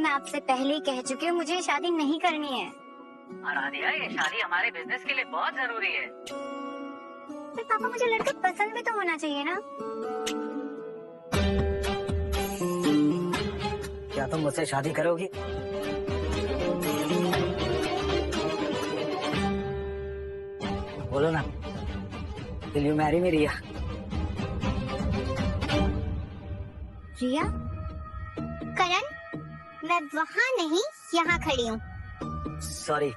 मैं आपसे पहले ही कह चुकी हूँ, मुझे ये शादी नहीं करनी है। आराध्या, ये शादी हमारे बिजनेस के लिए बहुत जरूरी है। फिर पापा, मुझे लड़का पसंद भी तो होना चाहिए ना। क्या तुम मुझसे शादी करोगी? बोलो ना। Will you marry me, रिया? रिया? करण, मैं वहाँ नहीं, यहाँ खड़ी हूँ। सॉरी।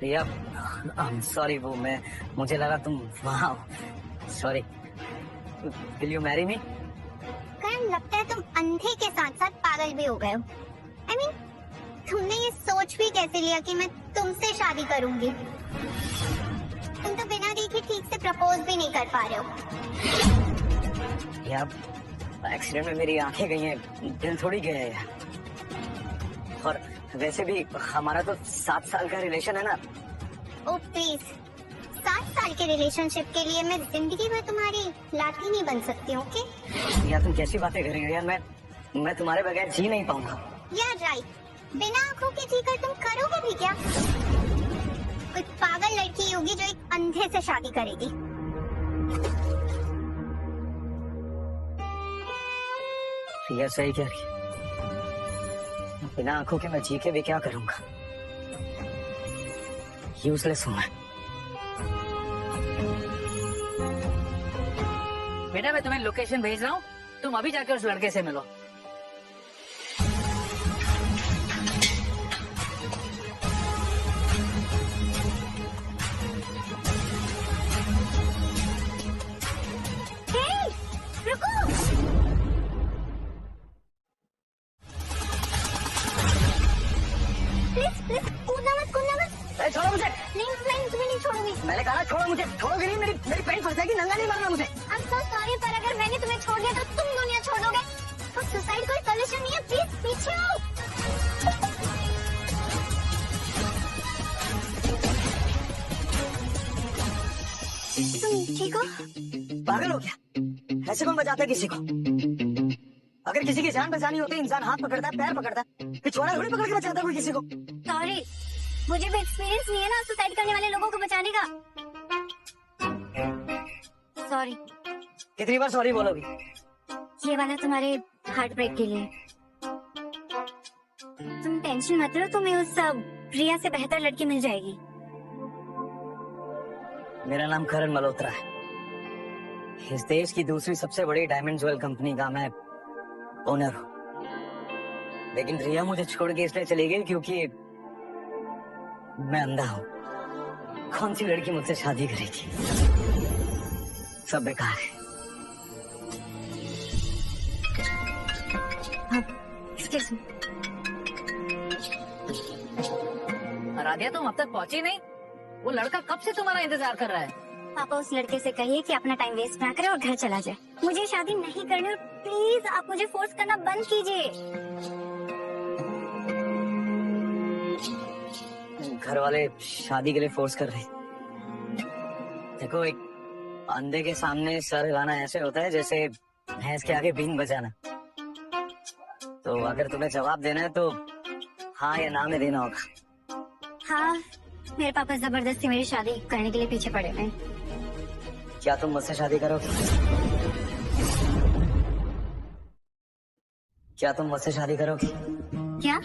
रिया, सॉरी, वो मुझे लगा तुम वहाँ हो। Sorry. Will you marry me? करण, लगता है तुम अंधे के साथ साथ पागल भी हो गए हो। I mean, तुमने ये सोच भी कैसे लिया कि मैं तुमसे शादी करूंगी? तुम तो बिना देखे ठीक से प्रपोज भी नहीं कर पा रहे हो। यार, एक्सीडेंट में मेरी आंखें गई हैं, दिल थोड़ी गया है यार। और वैसे भी हमारा तो 7 साल का रिलेशन है ना। ओ प्लीज, 7 साल के रिलेशनशिप के लिए मैं जिंदगी भर तुम्हारी लाठी नहीं बन सकती हूँ, ओके? यार, तुम कैसी बातें कर रही हो यार। मैं तुम्हारे बगैर जी नहीं पाऊंगा। यार राइट, बिना आंखों के जीकर तुम करोगे भी क्या? कोई पागल लड़की होगी जो एक अंधे से शादी करेगी। रिया सही कह रही है। बिना आंखों के मैं जी के भी क्या करूंगा? यूजलेस हूं मैं। बेटा, मैं तुम्हें लोकेशन भेज रहा हूँ, तुम अभी जाकर उस लड़के से मिलो। छोड़ो मुझे। नहीं, मैं तुम्हें नहीं छोड़ूंगी। मैंने कहा छोड़ो मुझे। छोड़ोगे नहीं, मेरी पैंट फंस जाएगी। नंगा नहीं मारना मुझे। I'm so sorry, पर अगर मैंने तुम्हें छोड़ दिया तो तुम दुनिया छोड़ दोगे। तो सुसाइड कोई सॉल्यूशन नहीं है, प्लीज पीछे आओ। तुम ठीक हो? पागल हो क्या? ऐसे कौन बचाता है किसी को? अगर किसी की जान बचानी होती है, इंसान हाथ पकड़ता है, पैर पकड़ता है, पिछवाड़ा थोड़ी पकड़ के बचाता है कोई किसी को। सॉरी, मुझे भी एक्सपीरियंस नहीं है ना सुसाइड करने वाले लोगों को बचाने का। सॉरी। कितनी बार सॉरी बोलोगी? ये वाला तुम्हारे हार्ट ब्रेक के लिए। तुम टेंशन मत लो, तुम्हें उस प्रिया से बेहतर लड़की मिल जाएगी। मेरा नाम करण मल्होत्रा है। इस देश की दूसरी सबसे बड़ी डायमंड ज्वेल कंपनी का मैं ओनर हूँ। लेकिन रिया मुझे छोड़ के इसलिए चली गई क्योंकि मैं अंधा हूँ। कौन सी लड़की मुझसे शादी करेगी? सब बेकार है। आराध्या, तुम अब तक पहुंची नहीं? वो लड़का कब से तुम्हारा इंतजार कर रहा है? पापा, उस लड़के से कहिए कि अपना टाइम वेस्ट ना करे और घर चला जाए। मुझे शादी नहीं करनी और प्लीज आप मुझे फोर्स करना बंद कीजिए। घर वाले शादी के लिए फोर्स कर रहे। देखो, एक अंधे के सामने सर हिलाना ऐसे होता है जैसे भैंस के आगे बीन बजाना। तो अगर तुम्हें जवाब देना है तो हाँ या ना में देना होगा। हाँ, मेरे पापा जबरदस्ती मेरी शादी करने के लिए पीछे पड़े हैं। क्या तुम मुझसे शादी करोगी? क्या तुम मुझसे शादी करोगी? क्या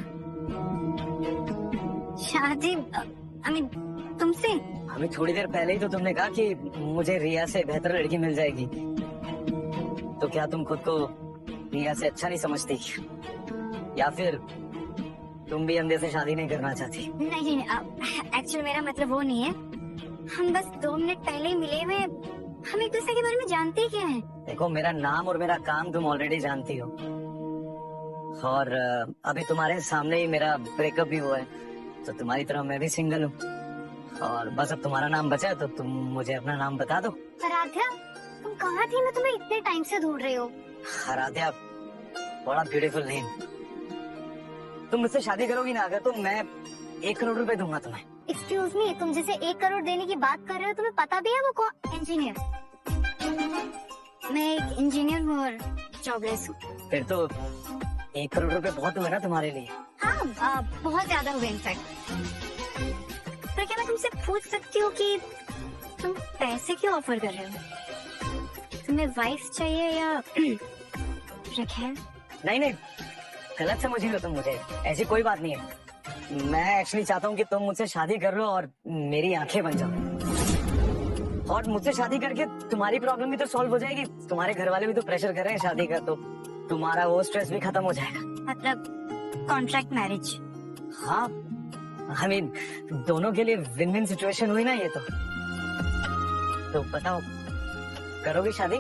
शादी? तुमसे? अभी थोड़ी देर पहले ही तो तुमने कहा कि मुझे रिया से बेहतर लड़की मिल जाएगी। तो क्या तुम खुद को रिया से अच्छा नहीं समझती? या फिर तुम भी अंधे से शादी नहीं करना चाहती? नहीं, एक्चुअली मेरा मतलब वो नहीं है। हम बस 2 मिनट पहले ही मिले हुए, हम एक दूसरे के बारे में जानते क्या हैं? देखो, मेरा नाम और मेरा काम तुम ऑलरेडी जानती हो। और अभी तुम्हारे सामने ही मेरा ब्रेकअप भी हुआ है। तो तुम्हारी तरह मैं भी सिंगल हूँ। और बस अब तुम्हारा नाम बचा है तो तुम मुझे अपना नाम बता दो। आराध्या, तुम कहाँ थी? मैं तुम्हें इतने टाइम से ढूंढ रही हूँ। आराध्या, बड़ा ब्यूटीफुल नेम। तुम मुझसे शादी करोगी ना? अगर तो मैं 1 करोड़ रुपए दूंगा तुम्हें। एक्सक्यूज मी, तुम जिसे 1 करोड़ देने की बात कर रहे हो तुम्हें पता भी है वो कौन? इंजीनियर। मैं एक इंजीनियर हूँ और जॉबलेस हूँ। फिर तो 1 करोड़ रुपए बहुत हुए ना तुम्हारे लिए। हाँ, बहुत ज्यादा हुए इनफैक्ट। पर क्या मैं तुमसे पूछ सकती हूँ कि तुम पैसे क्यों ऑफर कर रहे हो? तुम्हें वाइफ चाहिए या रखैर? नहीं नहीं, गलत समझ रही हो तुम मुझे, ऐसी कोई बात नहीं है। मैं एक्चुअली चाहता हूँ कि तुम मुझसे शादी कर लो और मेरी आंखें बन जाओ, और मुझसे शादी करके तुम्हारी प्रॉब्लम भी तो सॉल्व हो जाएगी। तुम्हारे घर वाले भी तो प्रेशर कर रहे हैं शादी का, तो तुम्हारा वो स्ट्रेस भी खत्म हो जाएगा। मतलब कॉन्ट्रैक्ट मैरिज? हाँ, आई मीन दोनों के लिए विन विन सिचुएशन हुई ना ये तो बताओ, करोगे शादी?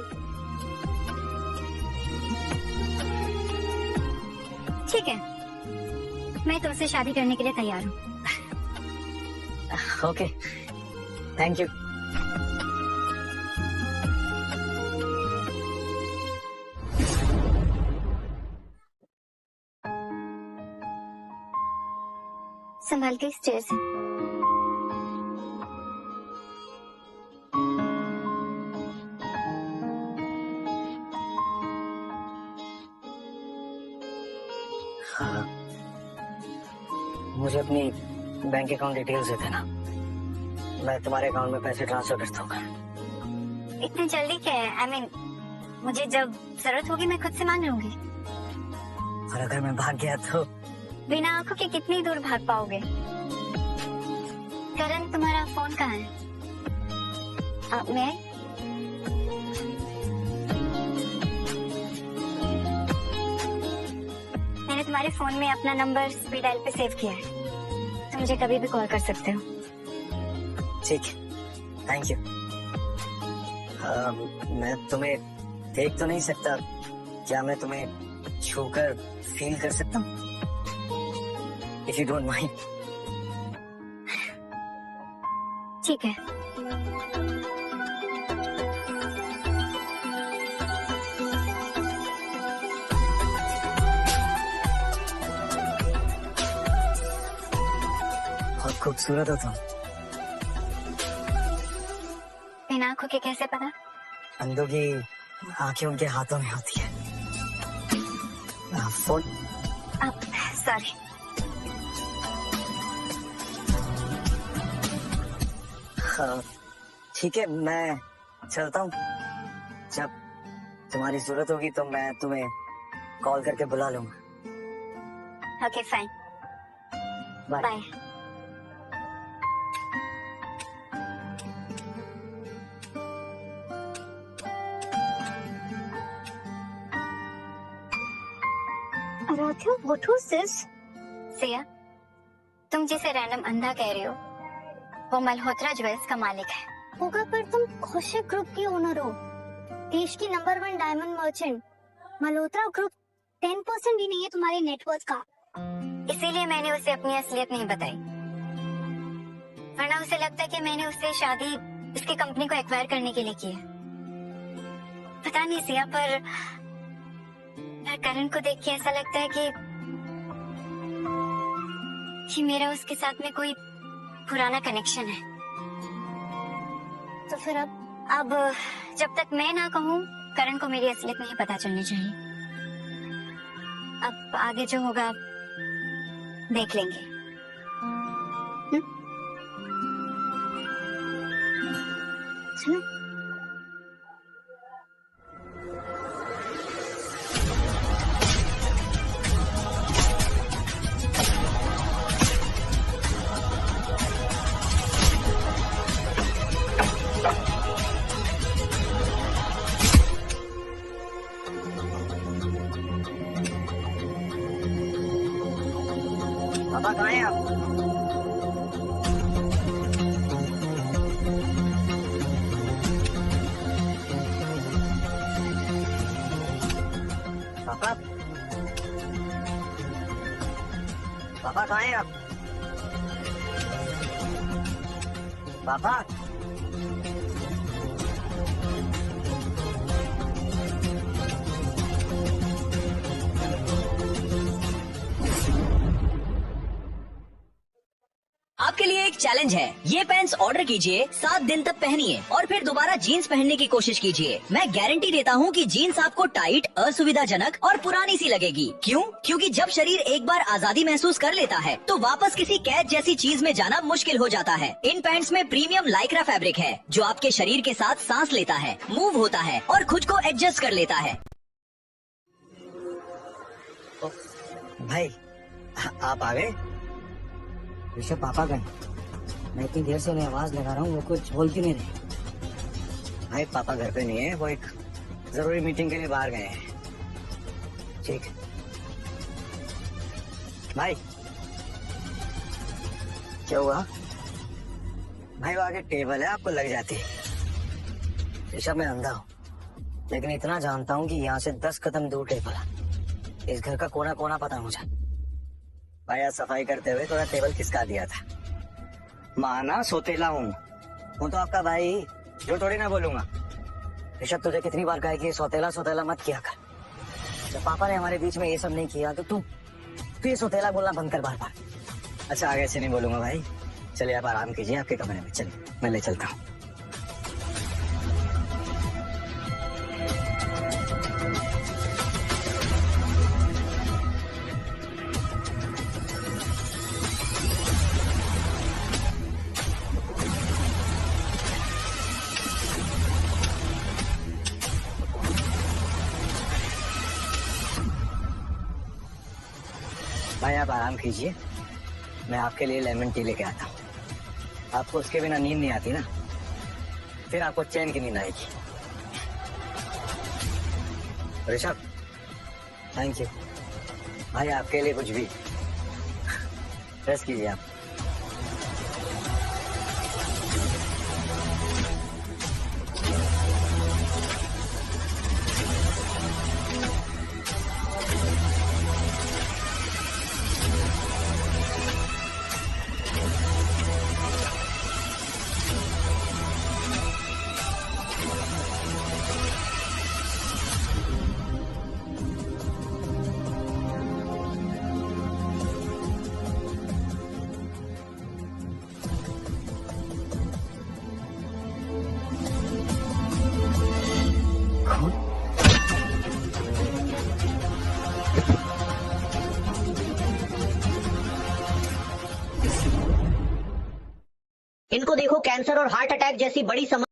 ठीक है, मैं तुमसे शादी करने के लिए तैयार हूँ। Okay, thank you. संभाल के स्टेज से। हाँ, मुझे अपनी बैंक अकाउंट डिटेल्स दे देना, मैं तुम्हारे अकाउंट में पैसे ट्रांसफर कर दूंगा। इतनी जल्दी क्या है? आई मीन मुझे जब जरूरत होगी मैं खुद से मांग लूंगी। और अगर मैं भाग गया तो? बिना आंखों के कितनी दूर भाग पाओगे? करण, तुम्हारा फोन कहाँ है? मैं मैंने तुम्हारे फोन में अपना नंबर स्पीड डायल पे सेव किया है, तुम मुझे कभी भी कॉल कर सकते हो। ठीक है, थैंक यू। मैं तुम्हें देख तो नहीं सकता, क्या मैं तुम्हें छूकर फील कर सकता हूँ? If you don't mind. ठीक है। बहुत खूबसूरत हो तुम। इन आंखों के कैसे पता? अंधों की आंखें उनके हाथों में होती है। फोन। सॉरी। हाँ, ठीक है, मैं चलता हूँ। जब तुम्हारी जरूरत होगी तो मैं तुम्हें कॉल करके बुला लूंगा। Okay fine, bye. Bye. Radhika, what was this? Siya, तुम जिसे रैंडम अंधा कह रहे हो वो मल्होत्रा ज्वेल्स का मालिक है। होगा, पर तुम कौशिक ग्रुप की ओनर हो, देश की number 1 diamond merchant. Malhotra group 10% भी नहीं है तुम्हारे नेटवर्थ का। इसीलिए मैंने उसे अपनी असलियत नहीं बताई, वरना उसे लगता है कि मैंने उससे शादी उसकी कंपनी को एक्वायर करने के लिए की है। पता नहीं सिया, पर करण को देख के ऐसा लगता है कि मेरा उसके साथ में कोई पुराना कनेक्शन है। तो फिर अब जब तक मैं ना कहूँ करण को मेरी असलियत नहीं पता चलनी चाहिए। अब आगे जो होगा देख लेंगे। सुनो, पापा कहाँ हैं आप? पापा, पापा कहाँ हैं आप? पापा, आपके लिए एक चैलेंज है। ये पैंट्स ऑर्डर कीजिए, 7 दिन तक पहनिए और फिर दोबारा जीन्स पहनने की कोशिश कीजिए। मैं गारंटी देता हूँ कि जीन्स आपको टाइट, असुविधाजनक और पुरानी सी लगेगी। क्यों? क्योंकि जब शरीर एक बार आजादी महसूस कर लेता है तो वापस किसी कैद जैसी चीज में जाना मुश्किल हो जाता है। इन पैंट्स में प्रीमियम लाइक्रा फैब्रिक है जो आपके शरीर के साथ सांस लेता है, मूव होता है और खुद को एडजस्ट कर लेता है। भाई आप आ गए? ऋषभ पापा गए। मैं इतनी देर से उन्हें आवाज लगा रहा हूँ, वो कुछ बोल क्यों नहीं रहे? भाई पापा घर पे नहीं है, वो एक जरूरी मीटिंग के लिए बाहर गए हैं। ठीक भाई, क्या हुआ? भाई वो आगे टेबल है, आपको लग जाती है। ऋषभ मैं अंधा हूँ, लेकिन इतना जानता हूँ कि यहाँ से 10 कदम दूर टेबल है। इस घर का कोना कोना पता है मुझे। भाई आज सफाई करते हुए थोड़ा टेबल खिसका दिया था। माना सोतेला हूँ तो आपका भाई, जो थोड़ी ना बोलूंगा। ऋषभ तुझे कितनी बार कहा कि सोतेला सोतेला मत किया कर। जब पापा ने हमारे बीच में ये सब नहीं किया तो तू ये सोतेला बोलना बंद कर बार बार। अच्छा आगे से नहीं बोलूंगा भाई। चलिए आप आराम कीजिए आपके कमरे में, चलिए मैं ले चलता हूँ। भाई आप आराम कीजिए, मैं आपके लिए लेमन टी लेके आता हूँ। आपको उसके बिना नींद नहीं आती ना, फिर आपको चैन की नींद आएगी। ऋषभ थैंक यू भाई, आपके लिए कुछ भी। रेस्ट कीजिए आप। इनको देखो, कैंसर और हार्ट अटैक जैसी बड़ी समस्या।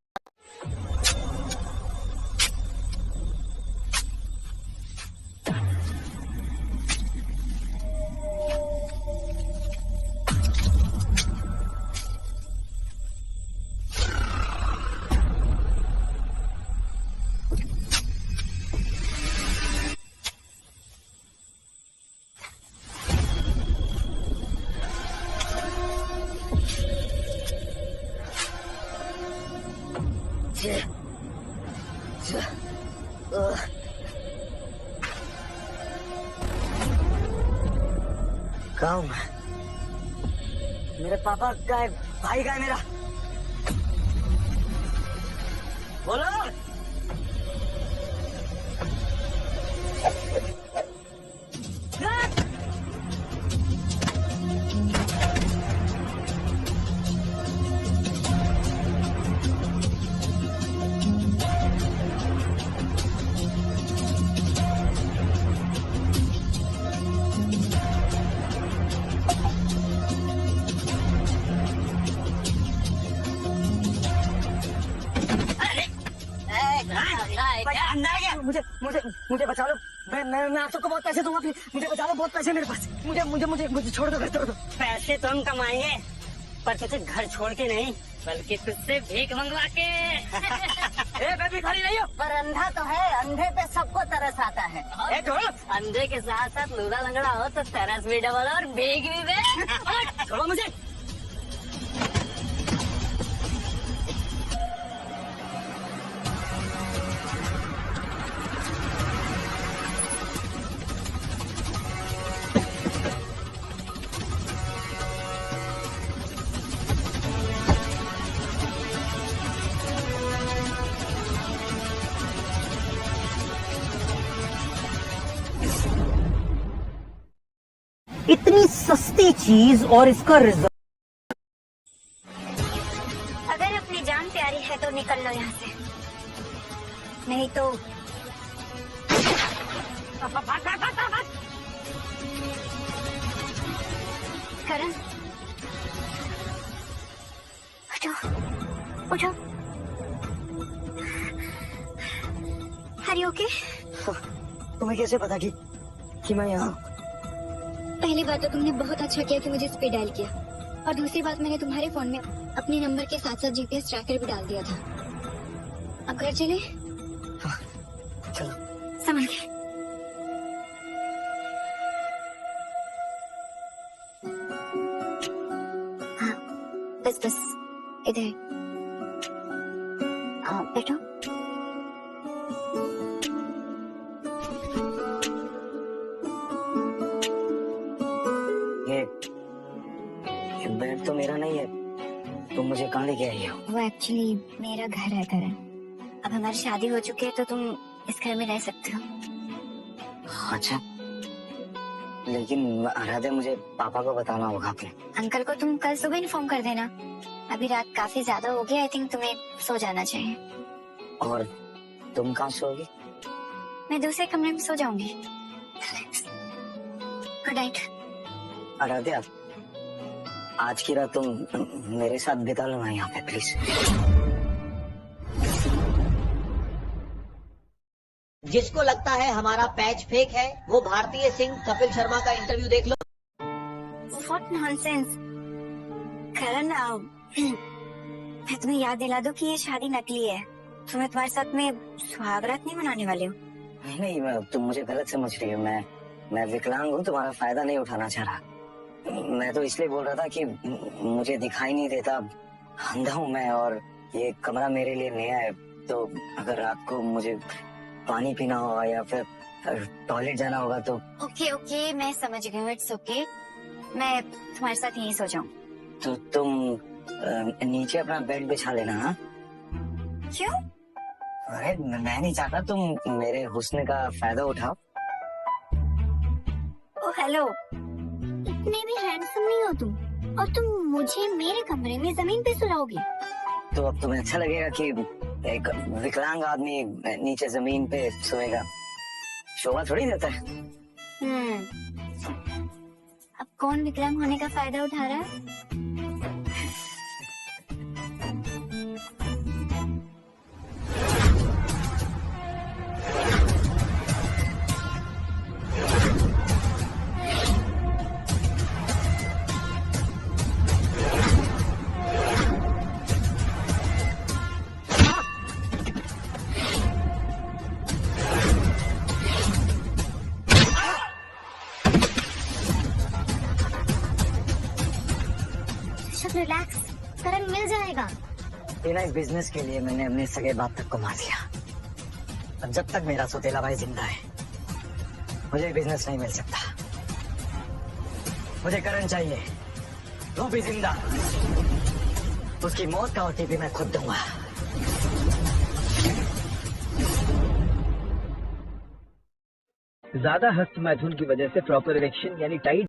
कहाँ हूँ मैं? मेरे पापा का है, भाई का है मेरा। बोलो। मुझे मुझे मुझे बचा लो। मैं आप सबको बहुत पैसे दूंगा, फिर मुझे बचा लो। बहुत पैसे मेरे पास। मुझे मुझे मुझे मुझे छोड़ दो, घर छोड़ दो। पैसे तो हम कमाएंगे, पर तुझे घर छोड़ के नहीं, बल्कि तुझसे भीख मंगवा के। मैं भी खड़ी नहीं हूँ। पर अंधा तो है, अंधे पे सबको तरस आता है। छोड़ो। अंधे के साथ साथ लूला लंगड़ा हो तो तरस भी डबल और भीख भी दे। छोड़ो मुझे। इतनी सस्ती चीज और इसका रिजल्ट जान प्यारी है तो निकल लो यहाँ से, नहीं तो करण उठो उठो। Are you okay? तुम्हें कैसे पता कि मैं यहाँ? पहली बात तो तुमने बहुत अच्छा किया कि मुझे स्पीड डायल किया, और दूसरी बात मैंने तुम्हारे फोन में अपने नंबर के साथ साथ जीपीएस ट्रैकर भी डाल दिया था। अब घर चले? हाँ, चलो। संभल के। हाँ बस इधर बैठो। ये बेड तो मेरा नहीं है, तुम मुझे कहाँ लेके आई हो? वो एक्चुअली मेरा घर है करण। अब हमारी शादी हो चुकी है तो तुम इस घर में रह सकते हो। अच्छा, लेकिन आराध्या मुझे पापा को बताना होगा अपने। अंकल को तुम कल सुबह इन्फॉर्म कर देना। अभी रात काफी ज्यादा हो गई, आई थिंक तुम्हें सो जाना चाहिए। और तुम कहाँ सोओगी? मैं दूसरे कमरे में सो जाऊंगी। Good night. आराध्या, आज की रात तुम मेरे साथ बिता लो ना यहाँ पे प्लीज। जिसको लगता है हमारा पैच फेक है वो भारतीय सिंह कपिल शर्मा का इंटरव्यू देख लो। What nonsense। करण मैं तुम्हें याद दिला दूं कि ये शादी नकली है। तुम्हें तुम्हारे साथ में सुहागरात नहीं मनाने वाले हो। नहीं, तुम मुझे गलत समझ रही हो। मैं विकलांग हूँ, तुम्हारा फायदा नहीं उठाना चाह रहा। मैं तो इसलिए बोल रहा था कि मुझे दिखाई नहीं देता, अंधा हूँ मैं, और ये कमरा मेरे लिए नया है। तो अगर रात को मुझे पानी पीना होगा या फिर टॉयलेट जाना होगा तो। ओके मैं समझ गई हूँ। इट्स ओके, मैं तुम्हारे साथ यहीं सो जाऊँ। तो तुम नीचे अपना बेड बिछा लेना। हाँ? क्यों? अरे मैं नहीं चाहता तुम मेरे हुस्न का फायदा उठाओ। ओ हेलो, इतने भी हैंडसम नहीं हो तुम, और तुम मुझे मेरे कमरे में जमीन पे सुलाओगे। तो अब तुम्हें अच्छा लगेगा कि एक विकलांग आदमी नीचे जमीन पे सोएगा? शोभा थोड़ी देता है। अब कौन विकलांग होने का फायदा उठा रहा है? रिलैक्स, करण मिल जाएगा। तेरा इस बिजनेस के लिए मैंने अपने सगे बाप तक को मार दिया। अब जब तक मेरा सौतेला भाई जिंदा है मुझे बिजनेस नहीं मिल सकता। मुझे करण चाहिए, वो भी जिंदा। उसकी मौत का ओटीपी मैं खुद दूंगा। ज्यादा हस्त मैथुन की वजह से प्रॉपर इरेक्शन यानी टाइट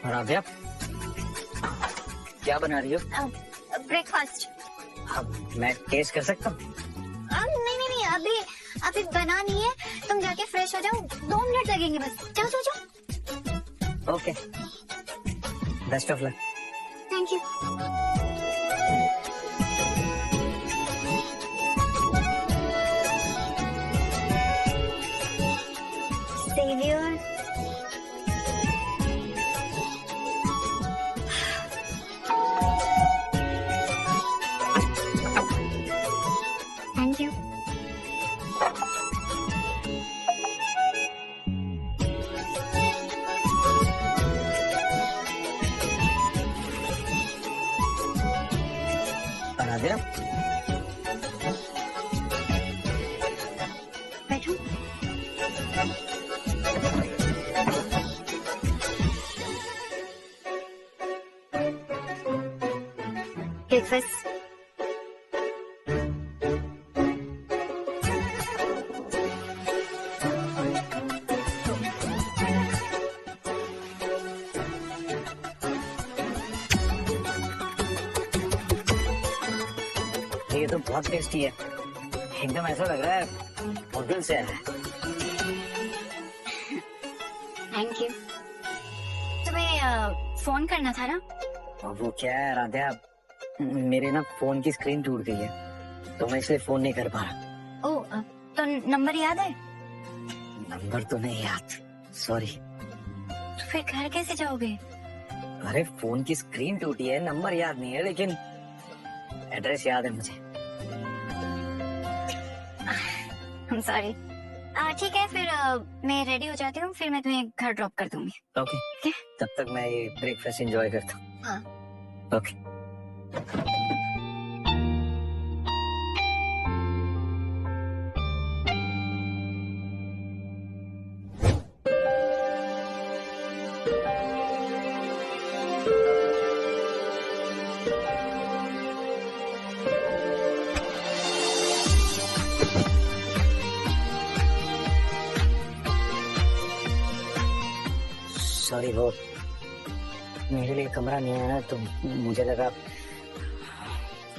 आराध्या, क्या बना रही हो? ब्रेकफास्ट। अब मैं टेस्ट कर सकता हूँ? नहीं, अभी बनानी है। तुम जाके फ्रेश हो जाओ, 2 मिनट लगेंगे बस। जाओ। Okay, best of luck. Thank you. Saviour, thank you. Aaradhya, बैठो। ब्रेकफास्ट। तो बहुत टेस्टी है, एकदम ऐसा लग रहा है होटल से आया है। Thank you. तुम्हें फोन करना था ना? और वो क्या है राध्या, मेरे ना फोन की स्क्रीन टूट गई है, तो मैं इसलिए फोन नहीं कर पा रहा। ओ, तो नंबर याद है? नंबर तो नहीं याद, सॉरी। तो फिर घर कैसे जाओगे? अरे फोन की स्क्रीन टूटी है, नंबर याद नहीं है, लेकिन एड्रेस याद है मुझे। सॉरी। ठीक है, फिर मैं रेडी हो जाती हूँ, फिर मैं तुम्हें घर ड्रॉप कर दूंगी। ओके, तब तक मैं ये ब्रेकफास्ट एंजॉय करता हूँ। हाँ। ओके। सॉरी, वो मेरे लिए कमरा नहीं है ना, तो मुझे लगा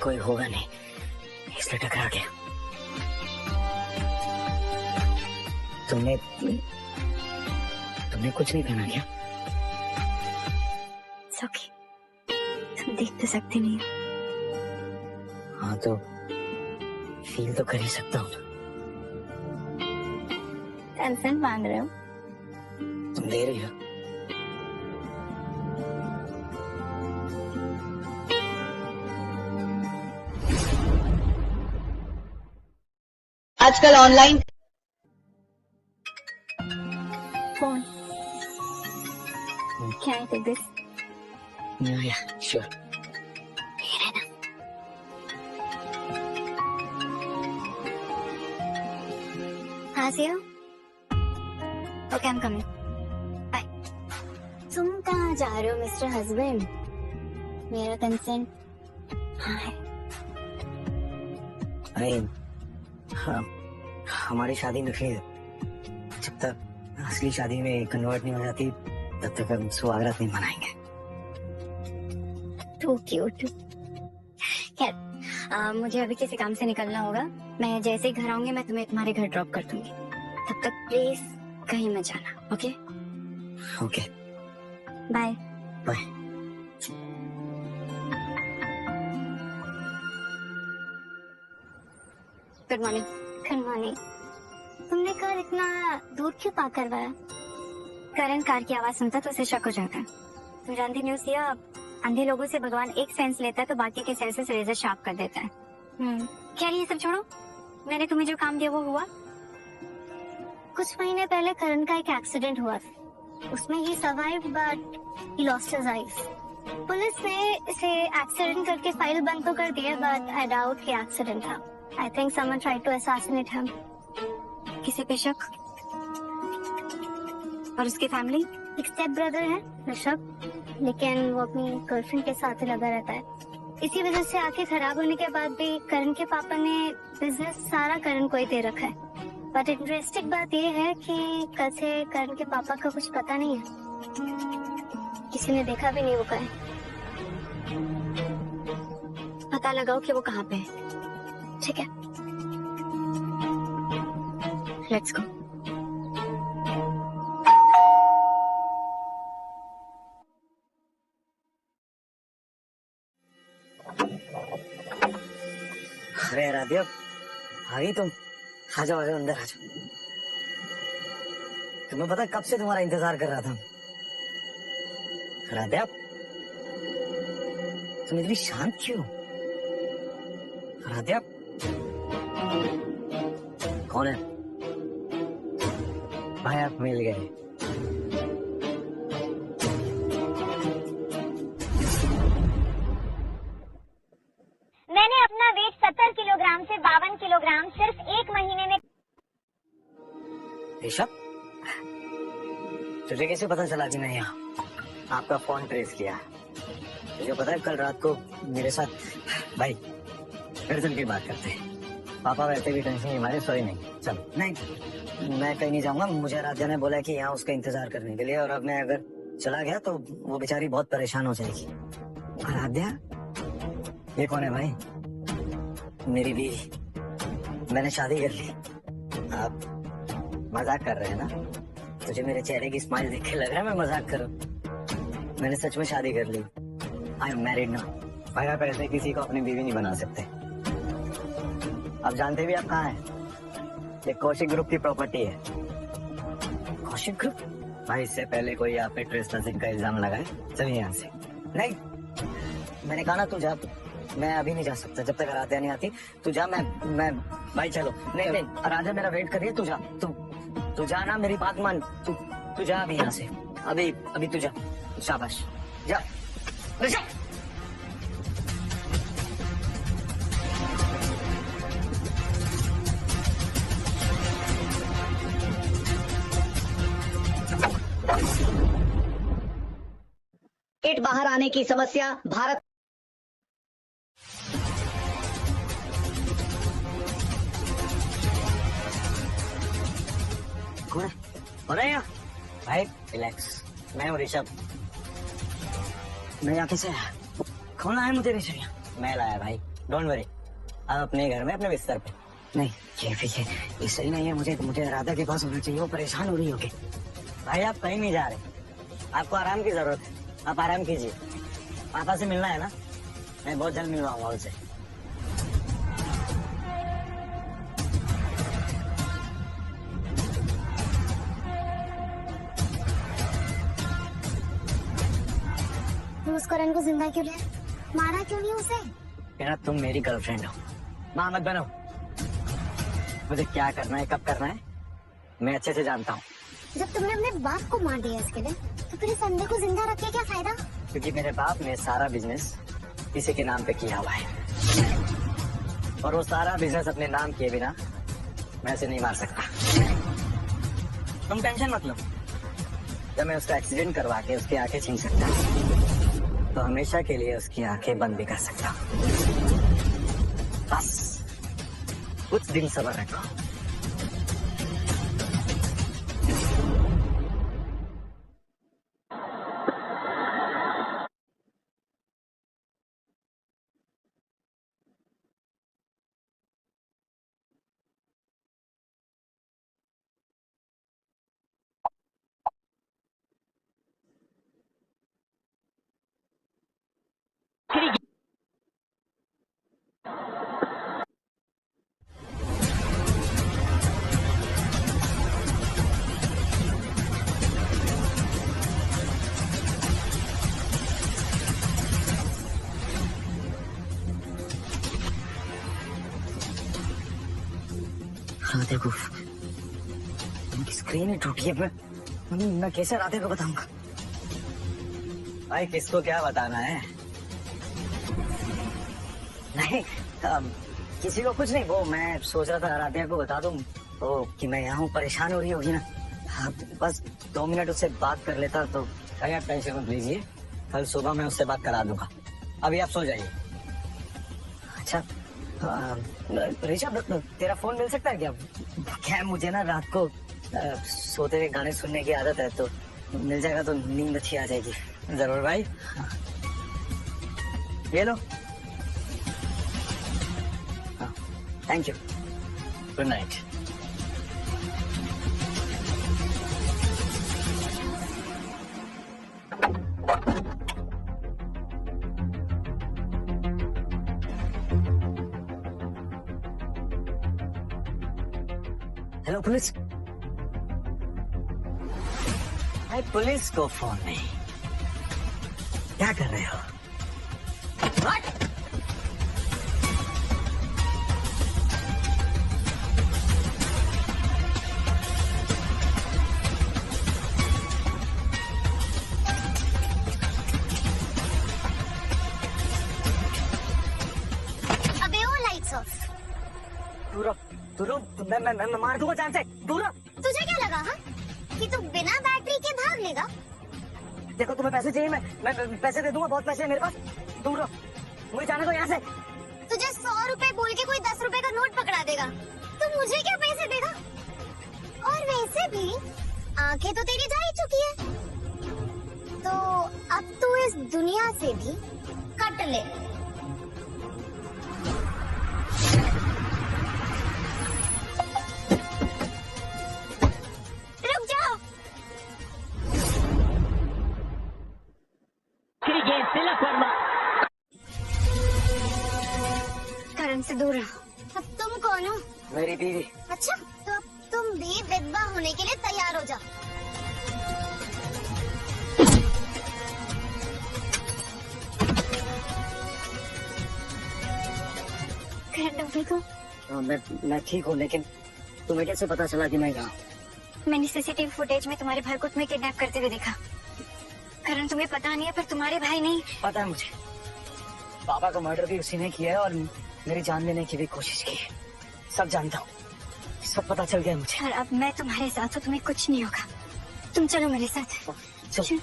कोई होगा नहीं, इसलिए टकरा गया। तुमने कुछ नहीं पहना क्या? ओके, तुम देख तो सकते नहीं हो। हाँ, तो फील तो कर ही सकता हूँ। टेंशन मांग रहे हो? तुम दे रही हो। आजकल ऑनलाइन फोन क्या है दिस? या श्योर। हाँ see you? Okay, I'm coming. Bye. तुम कहाँ जा रहे हो मिस्टर हस्बैंड? मेरा कंसेंट हाँ है। हाँ, हमारी शादी नकली है, जब तक असली शादी में कन्वर्ट नहीं हो जाती तब तक हम सुहागरात नहीं मनाएंगे। Too cute. खैर, मुझे अभी किसी काम से निकलना होगा, मैं जैसे ही घर आऊंगी मैं तुम्हें तुम्हारे घर ड्रॉप कर दूंगी। तब तक प्लीज कहीं मत जाना, okay? Okay, bye. Bye. Good morning. Good morning. तुमने कार इतना दूर क्यों पार्क करवाया? करण कार की आवाज सुनता तो उसे शक हो जाता है। तुम जानती न्यूज़ दिया, अंधे लोगों से भगवान एक सेंस लेता है तो बाकी के सेंसेस रेजर शार्प कर देता है। क्या ये सब छोड़ो, मैंने तुम्हें जो काम दिया वो हुआ? कुछ महीने पहले करण का एक एक्सीडेंट हुआ था, उसमें ही survive but he lost his eyes. Police ने इसे एक्सीडेंट करके फाइल बंद तो कर दिया, बट आई डाउट कि एक्सीडेंट था। I think someone tried to assassinate him. किसी पे शक? और उसकी फैमिली? एक स्टेप ब्रदर है ऋषभ, लेकिन वो अपनी गर्लफ्रेंड के साथ ही लगा रहता है। इसी वजह से आंखें खराब होने के बाद भी करण के पापा ने बिजनेस सारा करण को ही दे रखा है। बट इंटरेस्टिंग बात ये है कि कल से करण के पापा का कुछ पता नहीं है, किसी ने देखा भी नहीं वो कहे। पता लगाओ कि वो कहाँ पे है, ठीक है? Let's go. अरे राधिया, आ गई तुम? आ जाओ, अंदर आ जाओ। तुम्हें पता कब से तुम्हारा इंतजार कर रहा था। राधिया, तुम इतनी शांत क्यों? राधिया, कौन है? भाई आप मिल गए। मैंने अपना वेट 70 किलोग्राम से 52 किलोग्राम सिर्फ 1 महीने में। ऋषभ, तुझे कैसे पता चला कि मैं यहाँ? आपका फोन ट्रेस किया। तुझे पता है कल रात को मेरे साथ, भाई फिर चल के बात करते हैं। पापा वैसे भी टेंशन नहीं, हमारे सोए नहीं। चल, नहीं मैं कहीं नहीं जाऊंगा, मुझे राध्या ने बोला कि यहाँ उसका इंतजार करने के लिए, और अब मैं अगर चला गया तो वो बेचारी बहुत परेशान हो जाएगी। राध्या, ये कौन है भाई? मेरी बीवी, मैंने शादी कर ली। आप मजाक कर रहे हैं ना? तुझे मेरे चेहरे की स्माइल देख के लग रहा है मैं मजाक कर रहा हूँ? मैंने सच में शादी कर ली। I am married now. भाई आप ऐसे किसी को अपनी बीवी नहीं बना सकते। आप जानते भी आप कहाँ हैं? ये कौशिक ग्रुप की प्रॉपर्टी है। कौशिक ग्रुप? भाई इससे पहले कोई आप पे ट्रेसपासिंग का इल्जाम लगाए, चलिए यहाँ से। नहीं, मैंने कहा ना तू जा। मैं अभी नहीं जा सकता जब तक आराध्या नहीं आती। तू जा। मैं भाई चलो। नहीं नहीं, आराध्या मेरा वेट कर रही है। तू जा, तू जा ना, मेरी बात मान। तू जा अभी यहाँ से। अभी तू जा। शाबाश, जा। जा। पेट बाहर आने की समस्या भारत कौन है यहाँ? भाई रिलैक्स, मैं हूँ ऋषभ। मैं यहाँ कैसे आया? कौन लाया मुझे ऋषभ यहाँ? मैं लाया भाई, डोंट वरी। आप अपने घर में अपने बिस्तर पे। नहीं ये सही नहीं है। मुझे राधा के पास होना चाहिए, वो परेशान हो रही होगी। भाई आप कहीं नहीं जा रहे, आपको आराम की जरूरत है। आप आराम कीजिए। पापा से मिलना है ना? मैं बहुत जल्द मिलवाऊंगा उनसे। उस करण को जिंदा क्यों लिया? मारा क्यों नहीं उसे? कहना तुम मेरी गर्लफ्रेंड हो, माँ मत बनो। मुझे क्या करना है, कब करना है, मैं अच्छे से जानता हूँ। जब तुमने अपने बाप को मार दिया इसके लिए, तो फिर इस अंधे को जिंदा रख के क्या फायदा? क्योंकि मेरे बाप ने सारा बिजनेस इसी के नाम पे किया हुआ है, और वो सारा बिजनेस अपने नाम किए बिना मैं इसे नहीं मार सकता। तुम टेंशन मत लो। जब मैं उसका एक्सीडेंट करवा के उसकी आंखें छीन सकता तो हमेशा के लिए उसकी आंखें बंद भी कर सकता। बस कुछ दिन सब्र रखो। हाँ देखो, उनकी स्क्रीन ही टूटी है। मैं कैसे राधे को बताऊंगा? भाई किसको क्या बताना है? नहीं किसी को कुछ नहीं। वो मैं सोच रहा था राधे को बता दूं तो कि मैं यहाँ हूँ, परेशान हो रही होगी ना। हाँ, बस 2 मिनट उससे बात कर लेता तो। अरे आप टेंशन मत लीजिए, कल सुबह मैं उससे बात करा दूंगा। अभी आप सो जाइए। अच्छा ऋषभ, तेरा फोन मिल सकता है क्या? क्या मुझे ना रात को सोते हुए गाने सुनने की आदत है, तो मिल जाएगा तो नींद अच्छी आ जाएगी। जरूर भाई। ये लो। हाँ, thank you. Good night. Hello police. भाई पुलिस को फोन नहीं, क्या कर रहे हो? What? अबे वो लाइट्स ऑफ। तू मैं मार दूंगा जान से। दूर तुझे क्या लगा हाँ? कि तू बिना बैटरी के भाग लेगा? देखो तुम्हें पैसे चाहिए, मैं पैसे दे दूंगा, बहुत पैसे हैं मेरे पास। दूर रहो, मुझे जाने दो यहाँ से। तुझे 100 रुपए बोल के कोई 10 रुपए का नोट पकड़ा देगा, तो मुझे क्या पैसे देगा? और वैसे भी आंखें तो तेरी जा ही चुकी है, तो अब तू इस दुनिया से भी कट ले। मेरी बीवी। अच्छा, तो अब तुम भी विधवा होने के लिए तैयार हो जाओ। मैं ठीक हूँ, लेकिन तुम्हें कैसे पता चला कि मैं यहाँ? मैंने सीसीटीवी फुटेज में तुम्हारे भाई को तुम्हें किडनैप करते हुए देखा। करण, तुम्हें पता नहीं है, पर तुम्हारे भाई नहीं। पता है मुझे। पापा का मर्डर भी उसी ने किया है और मेरी जान लेने की भी कोशिश की है। सब जानता हूँ, सब पता चल गया मुझे। और अब मैं तुम्हारे साथ हूँ, तुम्हें कुछ नहीं होगा। तुम चलो मेरे साथ। चल।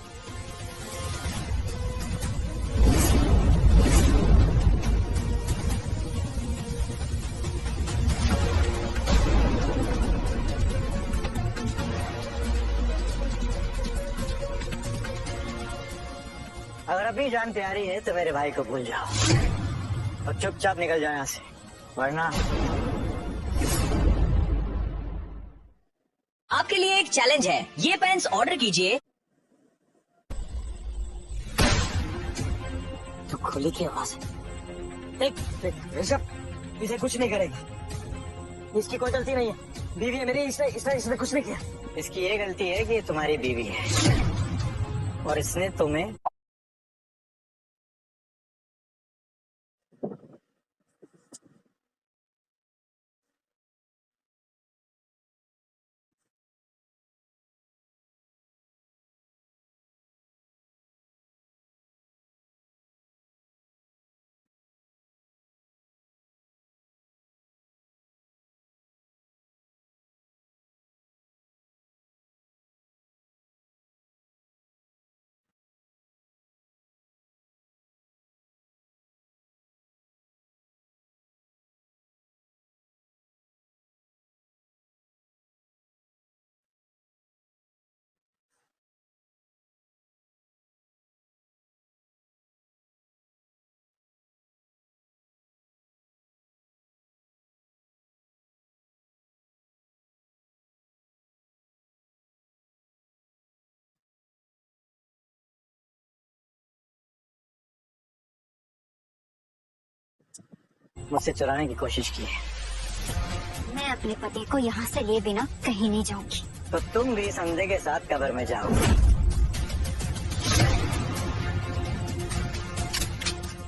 अगर अपनी जान प्यारी है तो मेरे भाई को भूल जाओ और चुपचाप निकल जाओ यहाँ से, वरना आपके लिए एक चैलेंज है, ये पेन्स ऑर्डर कीजिए। तो खुली की आवाज है। देख ऋषभ, इसे कुछ नहीं करेगा। इसकी कोई गलती नहीं है। बीवी है मेरी, इसने कुछ नहीं किया। इसकी ये गलती है कि ये तुम्हारी बीवी है और इसने तुम्हें मुझसे चुराने की कोशिश की है। मैं अपने पति को यहाँ से लिए बिना कहीं नहीं जाऊंगी। तो तुम भी संजय के साथ कब्र में जाओ।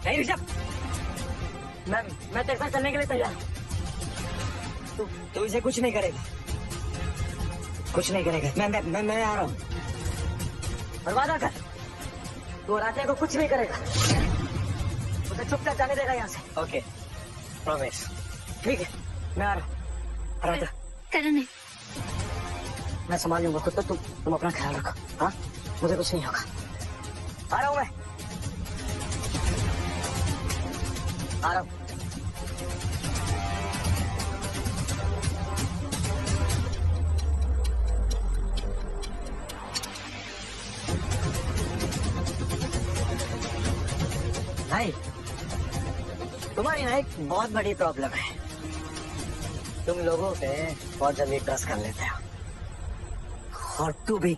नहीं ऋषभ, मैं तेरे साथ चलने के लिए तैयार हूँ। तू इसे कुछ नहीं करेगा, कुछ नहीं करेगा। मैं आ रहा हूँ। और वादा कर, तू राजा को कुछ नहीं करेगा। उसे चुपचाप जाने देगा यहाँ से। Okay, promise. ठीक है, मैं आ रहा हूँ। राजा, करण है। मैं संभाल लूंगा खुद। तो तुम अपना ख्याल रखो। हाँ, मुझे कुछ नहीं होगा। आ रहा हूँ मैं, आ रहा हूँ। भाई, तुम्हारी ना एक बहुत बड़ी प्रॉब्लम है। तुम लोगों पे बहुत जल्दी ट्रस्ट कर लेते हो और तू भी।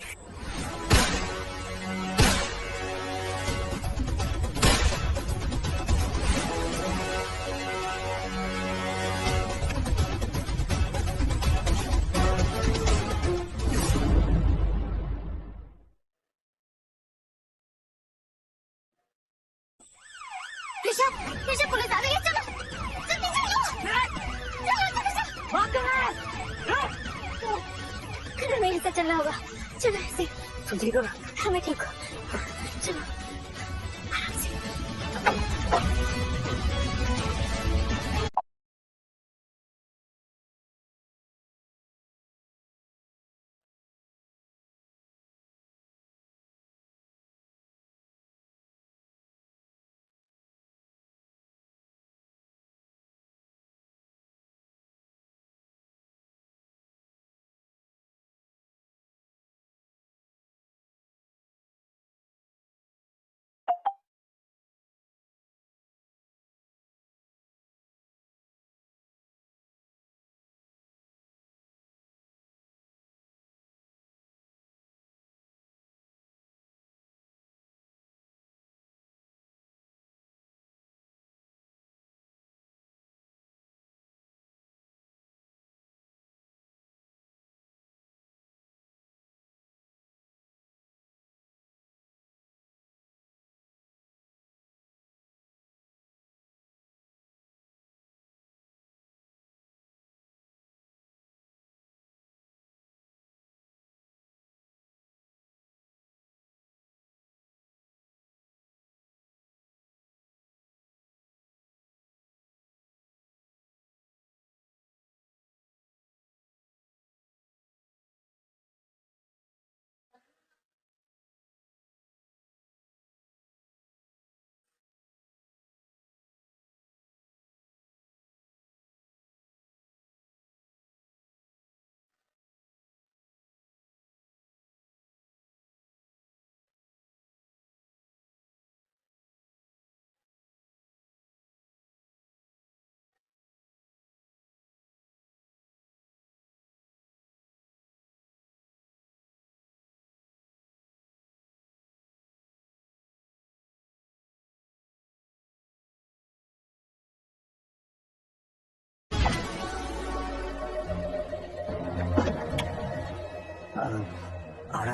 ऋषभ, ऋषभ, पुलिस आ गई है। चलो जल्दी चलो। करण, मेरे साथ चलना होगा। चलो ऐसे। तुम ठीक हो ना? हाँ, मैं ठीक हूँ। चलो।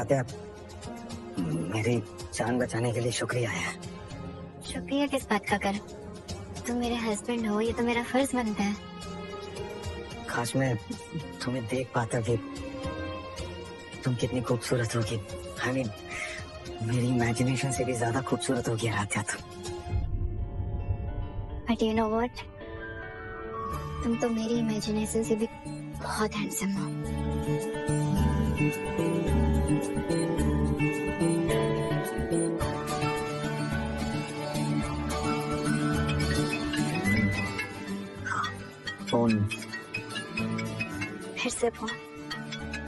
आते आप मेरी जान बचाने के लिए शुक्रिया है। शुक्रिया किस बात का कर, तुम मेरे हस्बैंड हो, ये तो मेरा फर्ज बनता है। काश मैं तुम्हें देख पाता कि तुम कितनी खूबसूरत होगी। आई मीन मेरी इमेजिनेशन से भी ज्यादा खूबसूरत होगी आराध्या तुम। बट यू नो व्हाट, तुम तो मेरी इमेजिनेशन से भी बहुत हैंडसम हो। फोन फिर से फोन?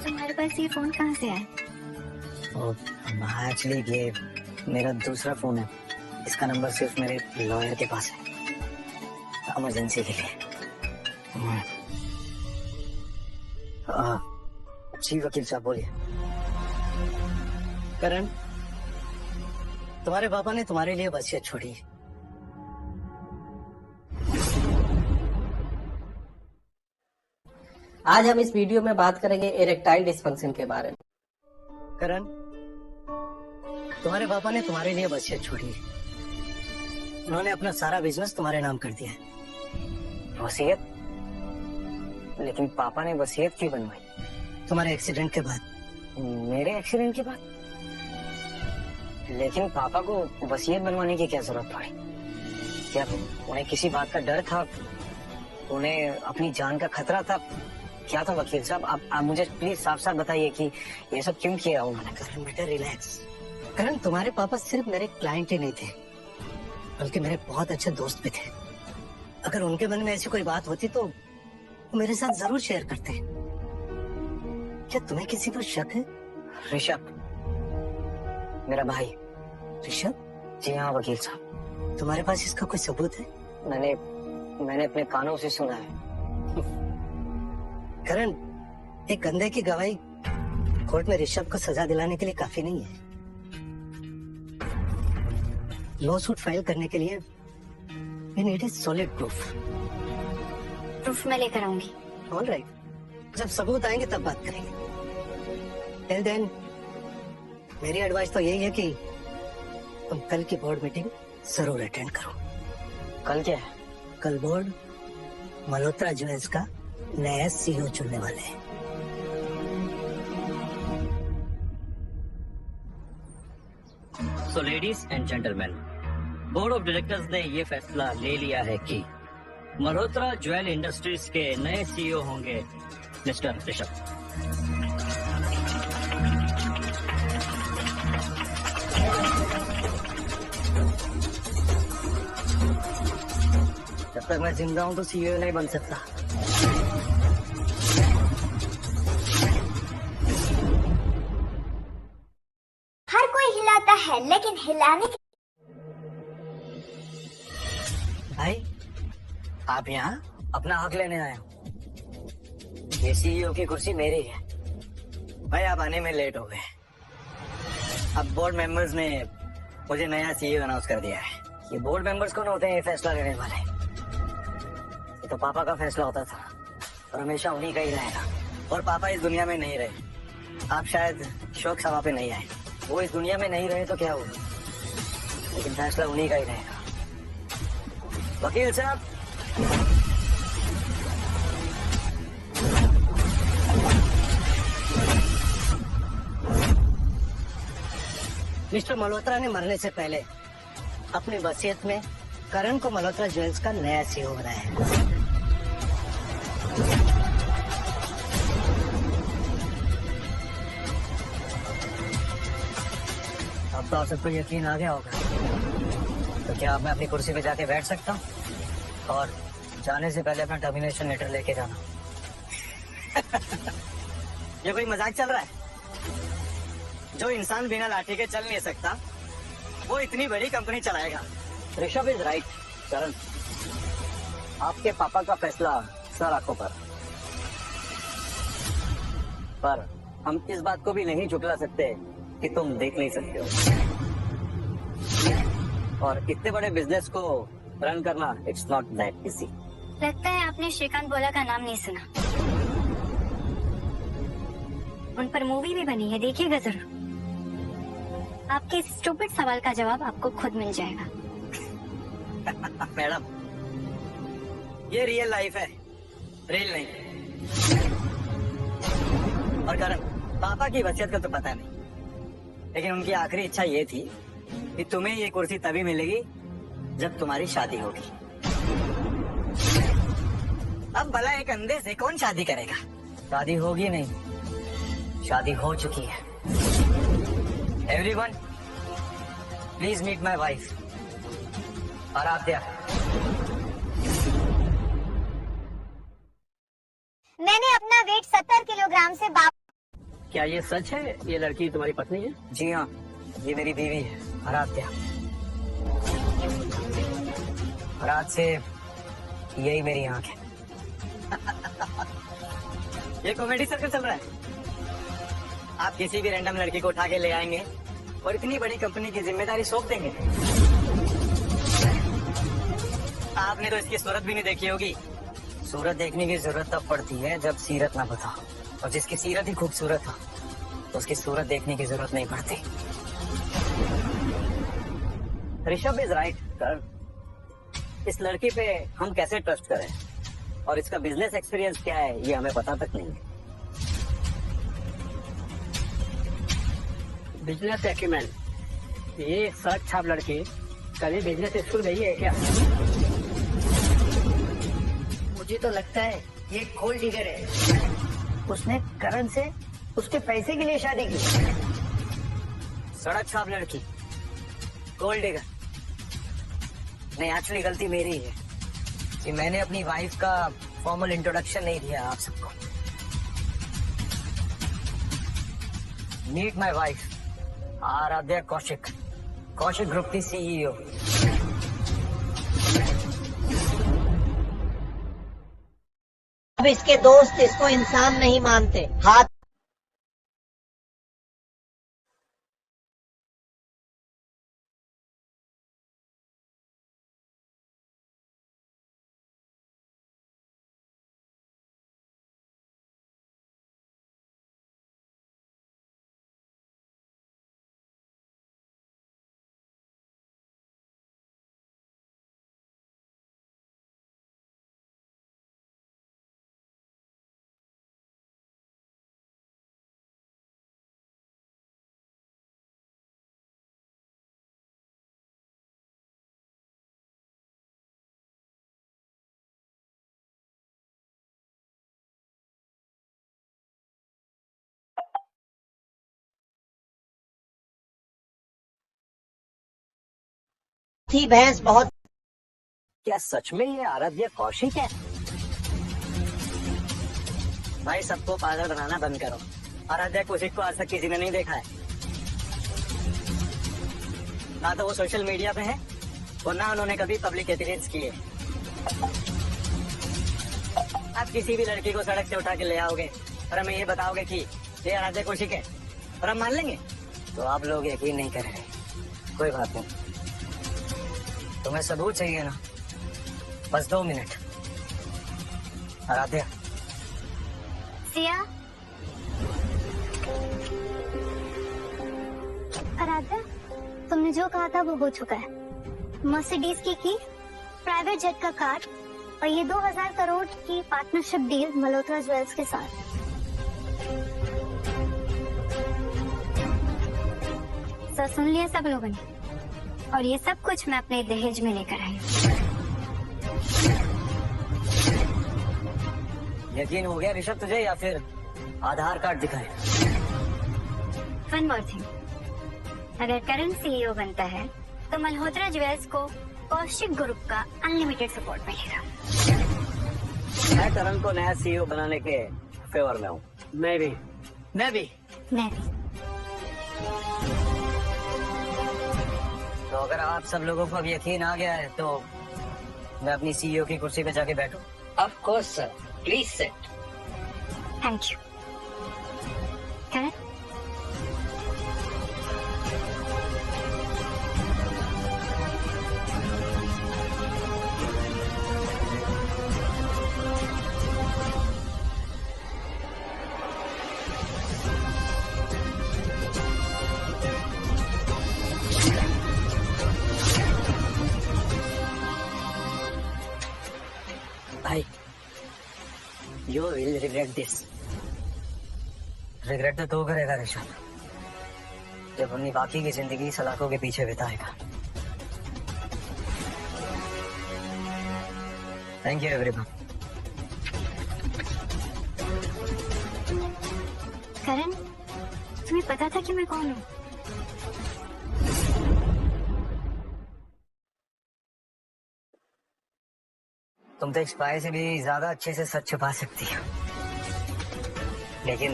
तुम्हारे पास ये फोन कहाँ से आया? एक्चुअली ये मेरा दूसरा फोन है। इसका नंबर सिर्फ मेरे लॉयर के पास है, इमरजेंसी के लिए। जी वकील साहब बोलिए। करण, तुम्हारे पापा ने तुम्हारे लिए वसीयत छोड़ी है। आज हम इस वीडियो में बात करेंगे इरेक्टाइल डिस्फंक्शन के बारे में। करण, तुम्हारे पापा ने तुम्हारे लिए वसीयत छोड़ी है। उन्होंने अपना सारा बिजनेस तुम्हारे नाम कर दिया है। वसीयत? लेकिन पापा ने वसीयत क्यों बनवाई? तुम्हारे एक्सीडेंट के बाद। मेरे एक्सीडेंट के बाद? लेकिन पापा को वसीयत बनवाने की क्या जरूरत पड़ी? क्या उन्हें किसी बात का डर था? उन्हें अपनी जान का खतरा था? क्या था वकील साहब? आप मुझे प्लीज साफ साफ बताइए कि ये सब क्यों किया उन्होंने? करण बेटा रिलैक्स। करण, तुम्हारे पापा सिर्फ मेरे क्लाइंट ही नहीं थे, बल्कि मेरे बहुत अच्छे दोस्त भी थे। अगर उनके मन में ऐसी कोई बात होती तो वो मेरे साथ जरूर शेयर करते। क्या तुम्हें किसी पर शक है? ऋषभ, मेरा भाई ऋषभ? जी हाँ वकील साहब। तुम्हारे पास इसका कोई सबूत है? मैंने अपने कानों से सुना है। करण, एक गंदे की गवाही कोर्ट में ऋषभ को सजा दिलाने के लिए काफी नहीं है। लॉ सूट फाइल करने के लिए we need a solid proof. Proof मैं लेकर आऊंगी। ऑलराइट, जब सबूत आएंगे तब बात करेंगे। टिल देन मेरी एडवाइस तो यही है कि तुम कल की बोर्ड मीटिंग जरूर अटेंड करो। कल क्या है? कल बोर्ड मल्होत्रा ज्वेल्स का नया सीईओ चुनने वाले हैं। So ladies and gentleman, board of directors ने ये फैसला ले लिया है कि मल्होत्रा ज्वेल इंडस्ट्रीज के नए सीईओ होंगे मिस्टर ऋषभ। जब तक मैं जिंदा हूं तो सीईओ नहीं बन सकता। हर कोई हिलाता है, लेकिन हिलाने के... भाई, आप यहाँ अपना हक लेने आए हो। ये सीईओ की कुर्सी मेरी है। भाई आप आने में लेट हो गए। अब बोर्ड मेंबर्स ने मुझे नया सीईओ अनाउंस कर दिया है। ये बोर्ड मेंबर्स कौन होते हैं ये फैसला लेने वाले? ये तो पापा का फैसला होता था और हमेशा उन्हीं का ही रहेगा। और पापा इस दुनिया में नहीं रहे। आप शायद शोक सभा पे नहीं आए। वो इस दुनिया में नहीं रहे तो क्या होगा, लेकिन फैसला उन्हीं का ही रहेगा। वकील साहब, मिस्टर मल्होत्रा ने मरने से पहले अपनी वसीयत में करण को मल्होत्रा ज्वेल्स का नया सीईओ बनाया है। अब तो आप सबको यकीन आ गया होगा, तो क्या अब मैं अपनी कुर्सी पे जाके बैठ सकता हूँ? और जाने से पहले अपना टर्मिनेशन लेटर लेके जाना। ये कोई मजाक चल रहा है? जो इंसान बिना लाठी के चल नहीं सकता वो इतनी बड़ी कंपनी चलाएगा। Rishabh is right. करण, आपके पापा का फैसला सर आंखों पर हम इस बात को भी नहीं झुकला सकते कि तुम देख नहीं सकते हो। और इतने बड़े बिजनेस को रन करना इट्स नॉट दैट इजी। लगता है आपने श्रीकांत बोला का नाम नहीं सुना। उन पर मूवी भी बनी है, देखिएगा जरूर। आपके इस स्टूपिड सवाल का जवाब आपको खुद मिल जाएगा। मैडम, ये रियल लाइफ है, रियल नहीं। और करण, पापा की वसीयत का तो पता नहीं, लेकिन उनकी आखिरी इच्छा ये थी कि तुम्हें ये कुर्सी तभी मिलेगी जब तुम्हारी शादी होगी। अब भला एक अंधे से कौन शादी करेगा? शादी होगी नहीं, शादी हो चुकी है। Everyone, please meet my wife Aaradhya. मैंने अपना वेट 70 किलोग्राम से क्या ये सच है? ये लड़की तुम्हारी पत्नी है? जी हाँ, ये मेरी बीवी है आराध्या। और आज से यही मेरी आंख है। ये कॉमेडी सर्कल चल रहा है। आप किसी भी रैंडम लड़की को उठा के ले आएंगे और इतनी बड़ी कंपनी की जिम्मेदारी सौंप देंगे। आपने तो इसकी सूरत भी नहीं देखी होगी। सूरत देखने की जरूरत तब पड़ती है जब सीरत ना बताओ, और जिसकी सीरत ही खूबसूरत हो तो उसकी सूरत देखने की जरूरत नहीं पड़ती। Rishabh is right. इस लड़की पे हम कैसे ट्रस्ट करें, और इसका बिजनेस एक्सपीरियंस क्या है ये हमें पता तक नहीं है। बिजनेस एक्यूमेन, ये सच छाप लड़की कभी बिजनेस स्कूल गई है क्या? मुझे तो लगता है ये गोल्ड डिगर है। उसने करण से उसके पैसे के लिए शादी की। सड़क छाप लड़की, गोल्ड डिगर। नहीं, एक्चुअली गलती मेरी है कि मैंने अपनी वाइफ का फॉर्मल इंट्रोडक्शन नहीं दिया आप सबको। Meet my wife Aaradhya Kaushik, Kaushik group की सीईओ। अब इसके दोस्त इसको इंसान नहीं मानते। हाथ थी भैंस बहुत। क्या सच में ये आराध्या कौशिक है? भाई, सबको पागल बनाना बंद करो। आराध्या कौशिक को आज तक किसी ने नहीं देखा है। ना तो वो सोशल मीडिया पे है और ना उन्होंने कभी पब्लिक अपीयरेंस की है। आप किसी भी लड़की को सड़क से उठा के ले आओगे और हमें ये बताओगे कि ये आराध्या कौशिक है और हम मान लेंगे, तो आप लोग यकीन नहीं करेंगे। कोई बात नहीं, तुम्हें सबूत चाहिए ना? बस 2 मिनट। आराध्या, सिया, आराध्या, तुमने जो कहा था वो हो चुका है। मर्सिडीज की प्राइवेट जेट का कार और ये 2000 करोड़ की पार्टनरशिप डील मल्होत्रा ज्वेल्स के साथ। सर, सुन लिया सब लोगों ने, और ये सब कुछ मैं अपने दहेज में लेकर आई। यकीन हो गया ऋषभ तुझे, या फिर आधार कार्ड दिखाए? वन मोर थिंग, अगर करण सीईओ बनता है तो मल्होत्रा ज्वेल्स को कौशिक ग्रुप का अनलिमिटेड सपोर्ट मिलेगा। मैं करण को नया सीईओ बनाने के फेवर में हूँ। मैं भी। मैं भी। तो अगर आप सब लोगों को अब यकीन आ गया है तो मैं अपनी सीईओ की कुर्सी पे जाके बैठूं? Of course sir, please sit. Thank you. Karan, You will regret this. Regret तो तू करेगा ऋषभ, जब अपनी बाकी की जिंदगी सलाखों के पीछे बिताएगा। Thank you everyone. करण, तुम्हें पता था कि मैं कौन हूँ? तुम तो एक स्पाई से भी ज्यादा अच्छे से सच छुपा सकती हो, लेकिन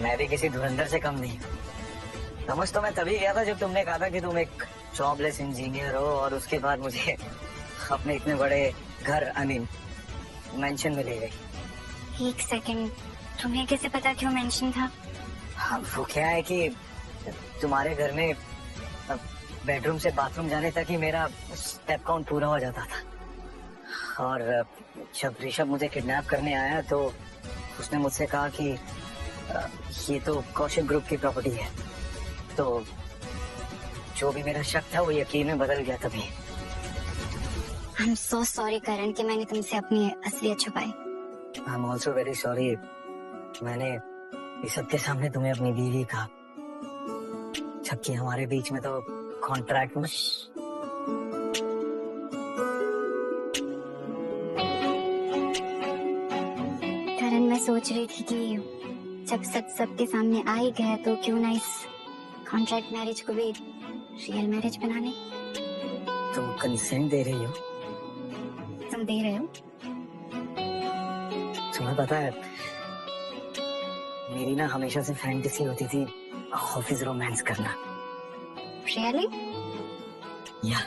मैं भी किसी धुरंधर से कम नहीं हूँ। समझ तो मैं तभी गया था जब तुमने कहा था कि तुम एक जॉबलेस इंजीनियर हो, और उसके बाद मुझे अपने इतने बड़े घर मेंशन में ले गई। एक सेकंड, तुम्हें कैसे पता क्यों मेंशन था? हाँ, वो क्या है कि तुम्हारे घर में बेडरूम से बाथरूम जाने तक ही मेरा स्टेप काउंट पूरा हो जाता था, और जब ऋषभ मुझे किडनैप करने आया तो उसने मुझसे कहा कि ये तो कौशिक ग्रुप की प्रॉपर्टी है। तो जो भी मेरा शक था वो यकीन में बदल गया तभी। आई एम सो सॉरी करण कि मैंने तुमसे अपनी असलियत छुपाई। I am also very sorry, मैंने इस सबके सामने तुम्हें अपनी बीवी कहा, जबकि हमारे बीच में तो कॉन्ट्रैक्ट में। करण, मैं सोच रही थी कि जब सच सबके सामने आ ही गया तो क्यों ना इस कॉन्ट्रैक्ट मैरिज को भी रियल मैरिज बना ले। तुम कंसेंट दे रही हो? तुम दे रहे हो? तुम्हें पता है, मेरी ना हमेशा से फैंटेसी होती थी ऑफिस रोमांस करना। रियली? या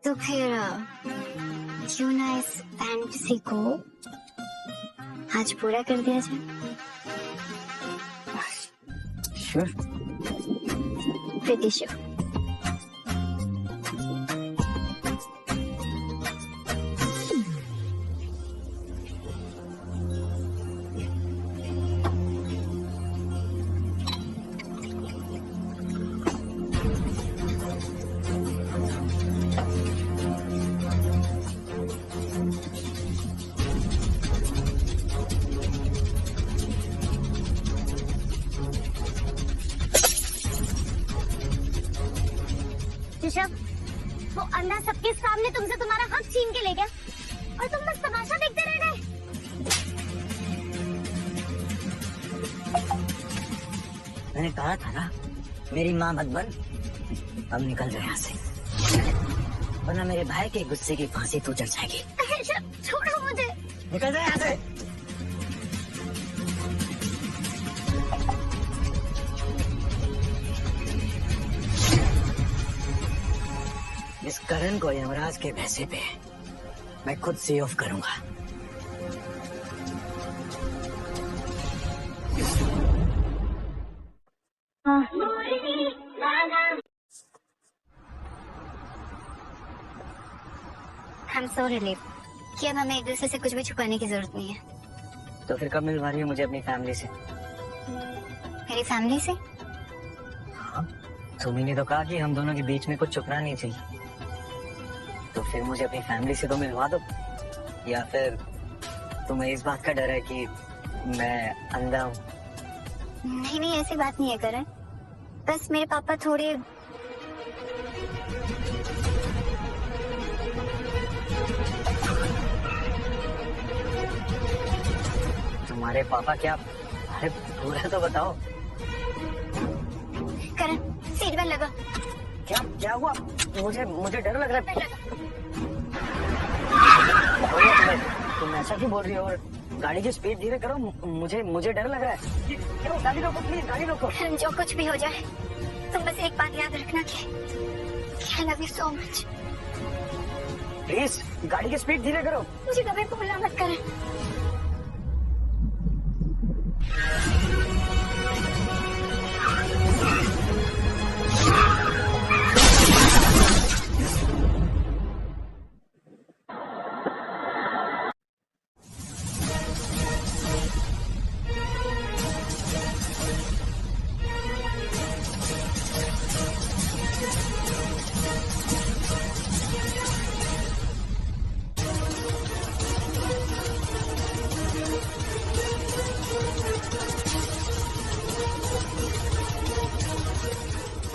तो फिर क्यों ना इस फैंटेसी को आज पूरा कर दिया जाए? श्योर। Pretty sure. ऋषभ, वो अंधा सबके सामने तुमसे तुम्हारा हक छीन के ले गया और तुम बस तमाशा देखते रह गए। मैंने कहा था ना, मेरी माँ मत बन। अब निकल जाए यहाँ से, वरना मेरे भाई के गुस्से की फांसी तू चढ़ जाएगी। ऋषभ, छोड़ो मुझे। निकल जाए यहाँ से। इस करण को यमराज के पैसे पे मैं खुद सी ऑफ करूंगा। I'm so relieved कि अब हमें एक दूसरे से कुछ भी छुपाने की जरूरत नहीं है। तो फिर कब मिलवा रही है मुझे अपनी फैमिली से? मेरी फैमिली से? हाँ, तुम्ही ने तो कहा कि हम दोनों के बीच में कुछ छुपना नहीं चाहिए, तो फिर मुझे अपनी फैमिली से तो मिलवा दो। या फिर तुम्हें इस बात का डर है कि मैं अंधा हूँ? नहीं नहीं, ऐसी बात नहीं है करण। बस मेरे पापा थोड़े अरे पापा क्या, अरे पूरा तो बताओ। करण सीट बेल्ट लगा। क्या क्या हुआ? मुझे डर लग रहा है। तुम ऐसा क्यों बोल रही हो? और गाड़ी की स्पीड धीरे करो, मुझे डर लग रहा है। क्यों? गाड़ी रोको प्लीज, गाड़ी रोको। करण जो कुछ भी हो जाए तुम बस एक बात याद रखना कि I love you so much. Please गाड़ी की स्पीड धीरे करो। मुझे कभी भूलना मत करण।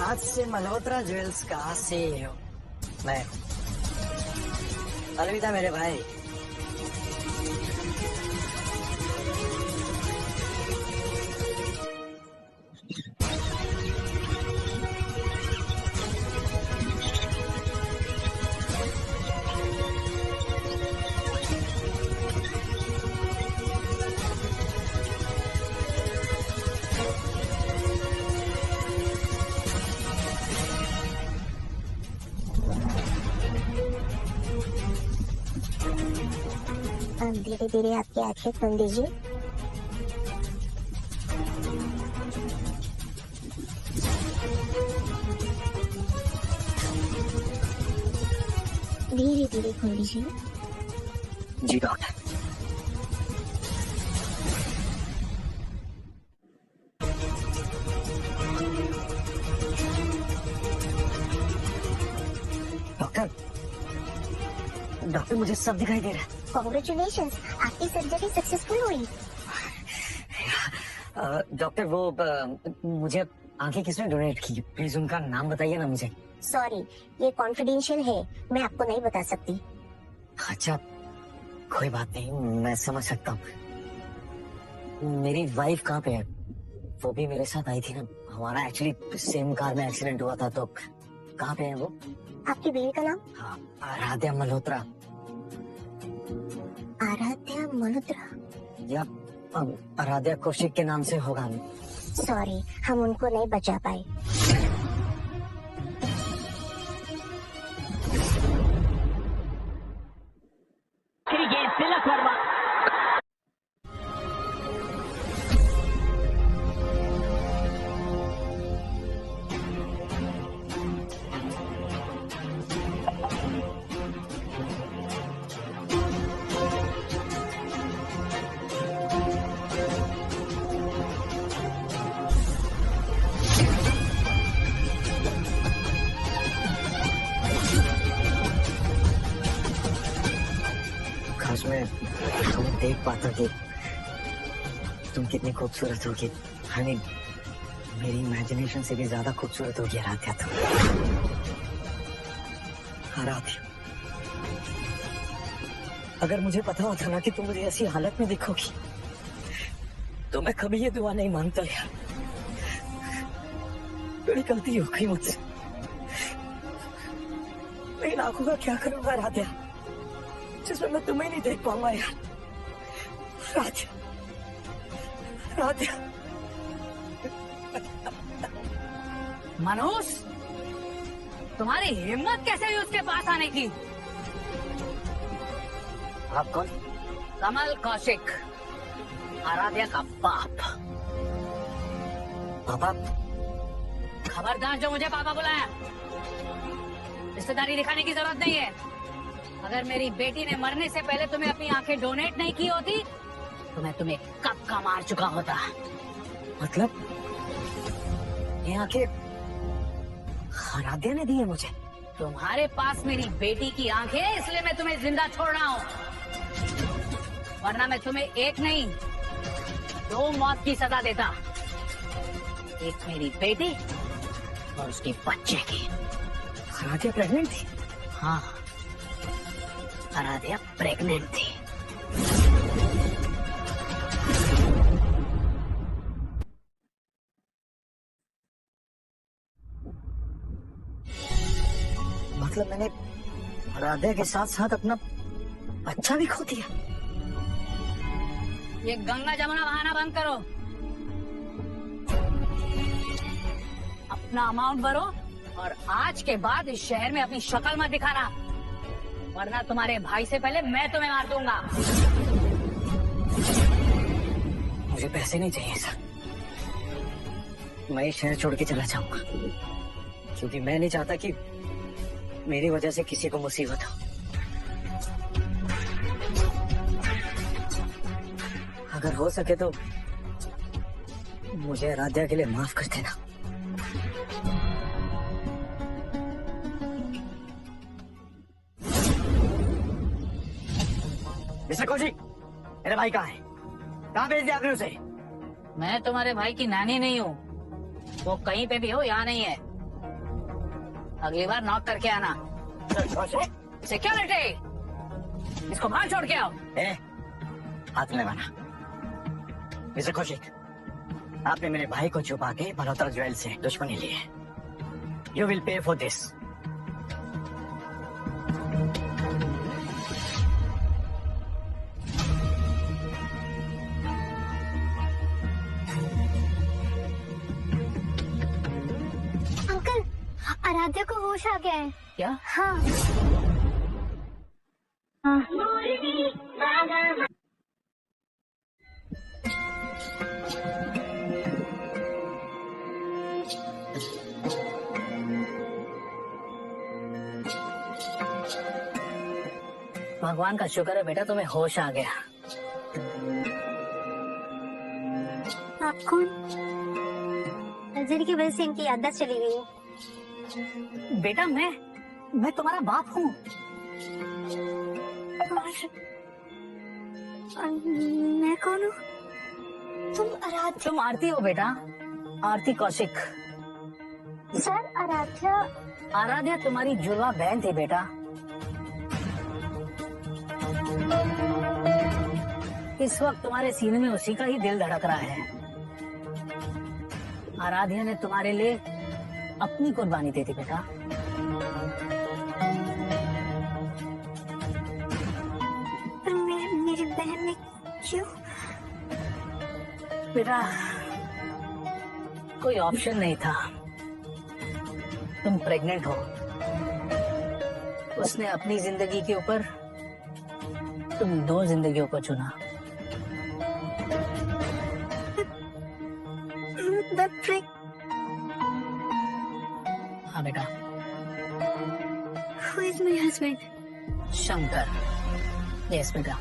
आज से मल्होत्रा ज्वेल्स का CEO मैं। अलविदा मेरे भाई। धीरे धीरे आपकी आंखें खोल दीजिए। धीरे धीरे खोल दीजिए। जी डॉक्टर। डॉक्टर मुझे सब दिखाई दे रहा है। कॉन्ग्रेचुलेशन, आपकी सर्जरी सक्सेसफुल हुई। डॉक्टर वो मुझे आंखें किसने डोनेट की? प्लीज उनका नाम बताइए ना मुझे। सॉरी, ये कॉन्फिडेंशियल है, मैं आपको नहीं बता सकती। अच्छा कोई बात नहीं, मैं समझ सकता हूँ। मेरी वाइफ कहाँ पे है? वो भी मेरे साथ आई थी ना, हमारा एक्चुअली सेम कार में एक्सीडेंट हुआ था। तो कहाँ पे है वो? आपकी बीवी का नाम? हाँ, आराध्या मल्होत्रा। आराध्या मल्होत्रा? या आराध्या कौशिक के नाम से होगा। सॉरी, हम उनको नहीं बचा पाए। तिलक वर्मा। काश मैं तुम्हें देख पाता कि तुम कितनी खूबसूरत होगी। आई मीन मेरी इमेजिनेशन से भी ज्यादा खूबसूरत होगी आराध्या। तुम आराध्या, अगर मुझे पता होता ना कि तुम मुझे ऐसी हालत में दिखोगी तो मैं कभी ये दुआ नहीं मांगता यार। बड़ी गलती हो गई मुझसे। मैं इन आंखों का क्या करूंगा आराध्या, जिसमें मैं तुम्हें नहीं देख पाऊंगा यार। राध्या, राध्या। मनोज, तुम्हारी हिम्मत कैसे हुई उसके पास आने की? आप कौन? कमल कौशिक, आराध्या का बाप। पापा? खबरदार जो मुझे पापा बुलाया। रिश्तेदारी दिखाने की जरूरत नहीं है। अगर मेरी बेटी ने मरने से पहले तुम्हें अपनी आंखें डोनेट नहीं की होती तो मैं तुम्हें कब का मार चुका होता। मतलब ये आंखें आराध्या ने दी है मुझे? तुम्हारे पास मेरी बेटी की आंखें हैं, इसलिए मैं तुम्हें जिंदा छोड़ रहा हूँ, वरना मैं तुम्हें एक नहीं 2 मौत की सजा देता। एक मेरी बेटी और उसके बच्चे की। आराध्या प्रेग्नेंट थी? हाँ, आराध्या प्रेग्नेंट थी। मैंने राधा के साथ साथ अपना बच्चा भी खो दिया। ये गंगा जमुना बहाना बंद करो, अपना अमाउंट भरो और आज के बाद इस शहर में अपनी शक्ल मत दिखाना, वरना तुम्हारे भाई से पहले मैं तुम्हें मार दूंगा। मुझे पैसे नहीं चाहिए सर, मैं ये शहर छोड़ के चला जाऊंगा, क्योंकि मैं नहीं चाहता कि मेरी वजह से किसी को मुसीबत हो। अगर हो सके तो मुझे आराध्या के लिए माफ कर देना। मिस्टर कौशिक, मेरा भाई कहाँ है? कहाँ भेज दिया आपने उसे? मैं तुम्हारे भाई की नानी नहीं हूँ, वो कहीं पे भी हो यहाँ नहीं है। अगली बार नॉक करके आना। सिक्योरिटी, इसको बाहर छोड़ के आओ। हाथ में लगाना। मिस्टर कौशिक, आपने मेरे भाई को छुपा के मल्होत्रा ज्वेल से दुश्मनी ली है। You will pay for this. Uncle, Aaradhya को होश आ गया है। क्या? हाँ। भगवान का शुक्र है बेटा, तुम्हें होश आ गया। आप कौन? सर्जरी की वजह से इनकी याददाश्त चली गई है। बेटा मैं तुम्हारा बाप हूँ। और मैं कौन हूँ? तुम आराध्या? तुम आरती हो बेटा, आरती कौशिक। सर, आराध्या? आराध्या तुम्हारी जुड़वा बहन थी बेटा। इस वक्त तुम्हारे सीने में उसी का ही दिल धड़क रहा है। आराध्या ने तुम्हारे लिए अपनी कुर्बानी दी थी बेटा। मेरी बहन ने क्यों? बेटा कोई ऑप्शन नहीं था, तुम प्रेग्नेंट हो। उसने अपनी जिंदगी के ऊपर तुम दो जिंदगियों को चुना। हाँ बेटा। Who is my husband? Shankar. Yes बेटा।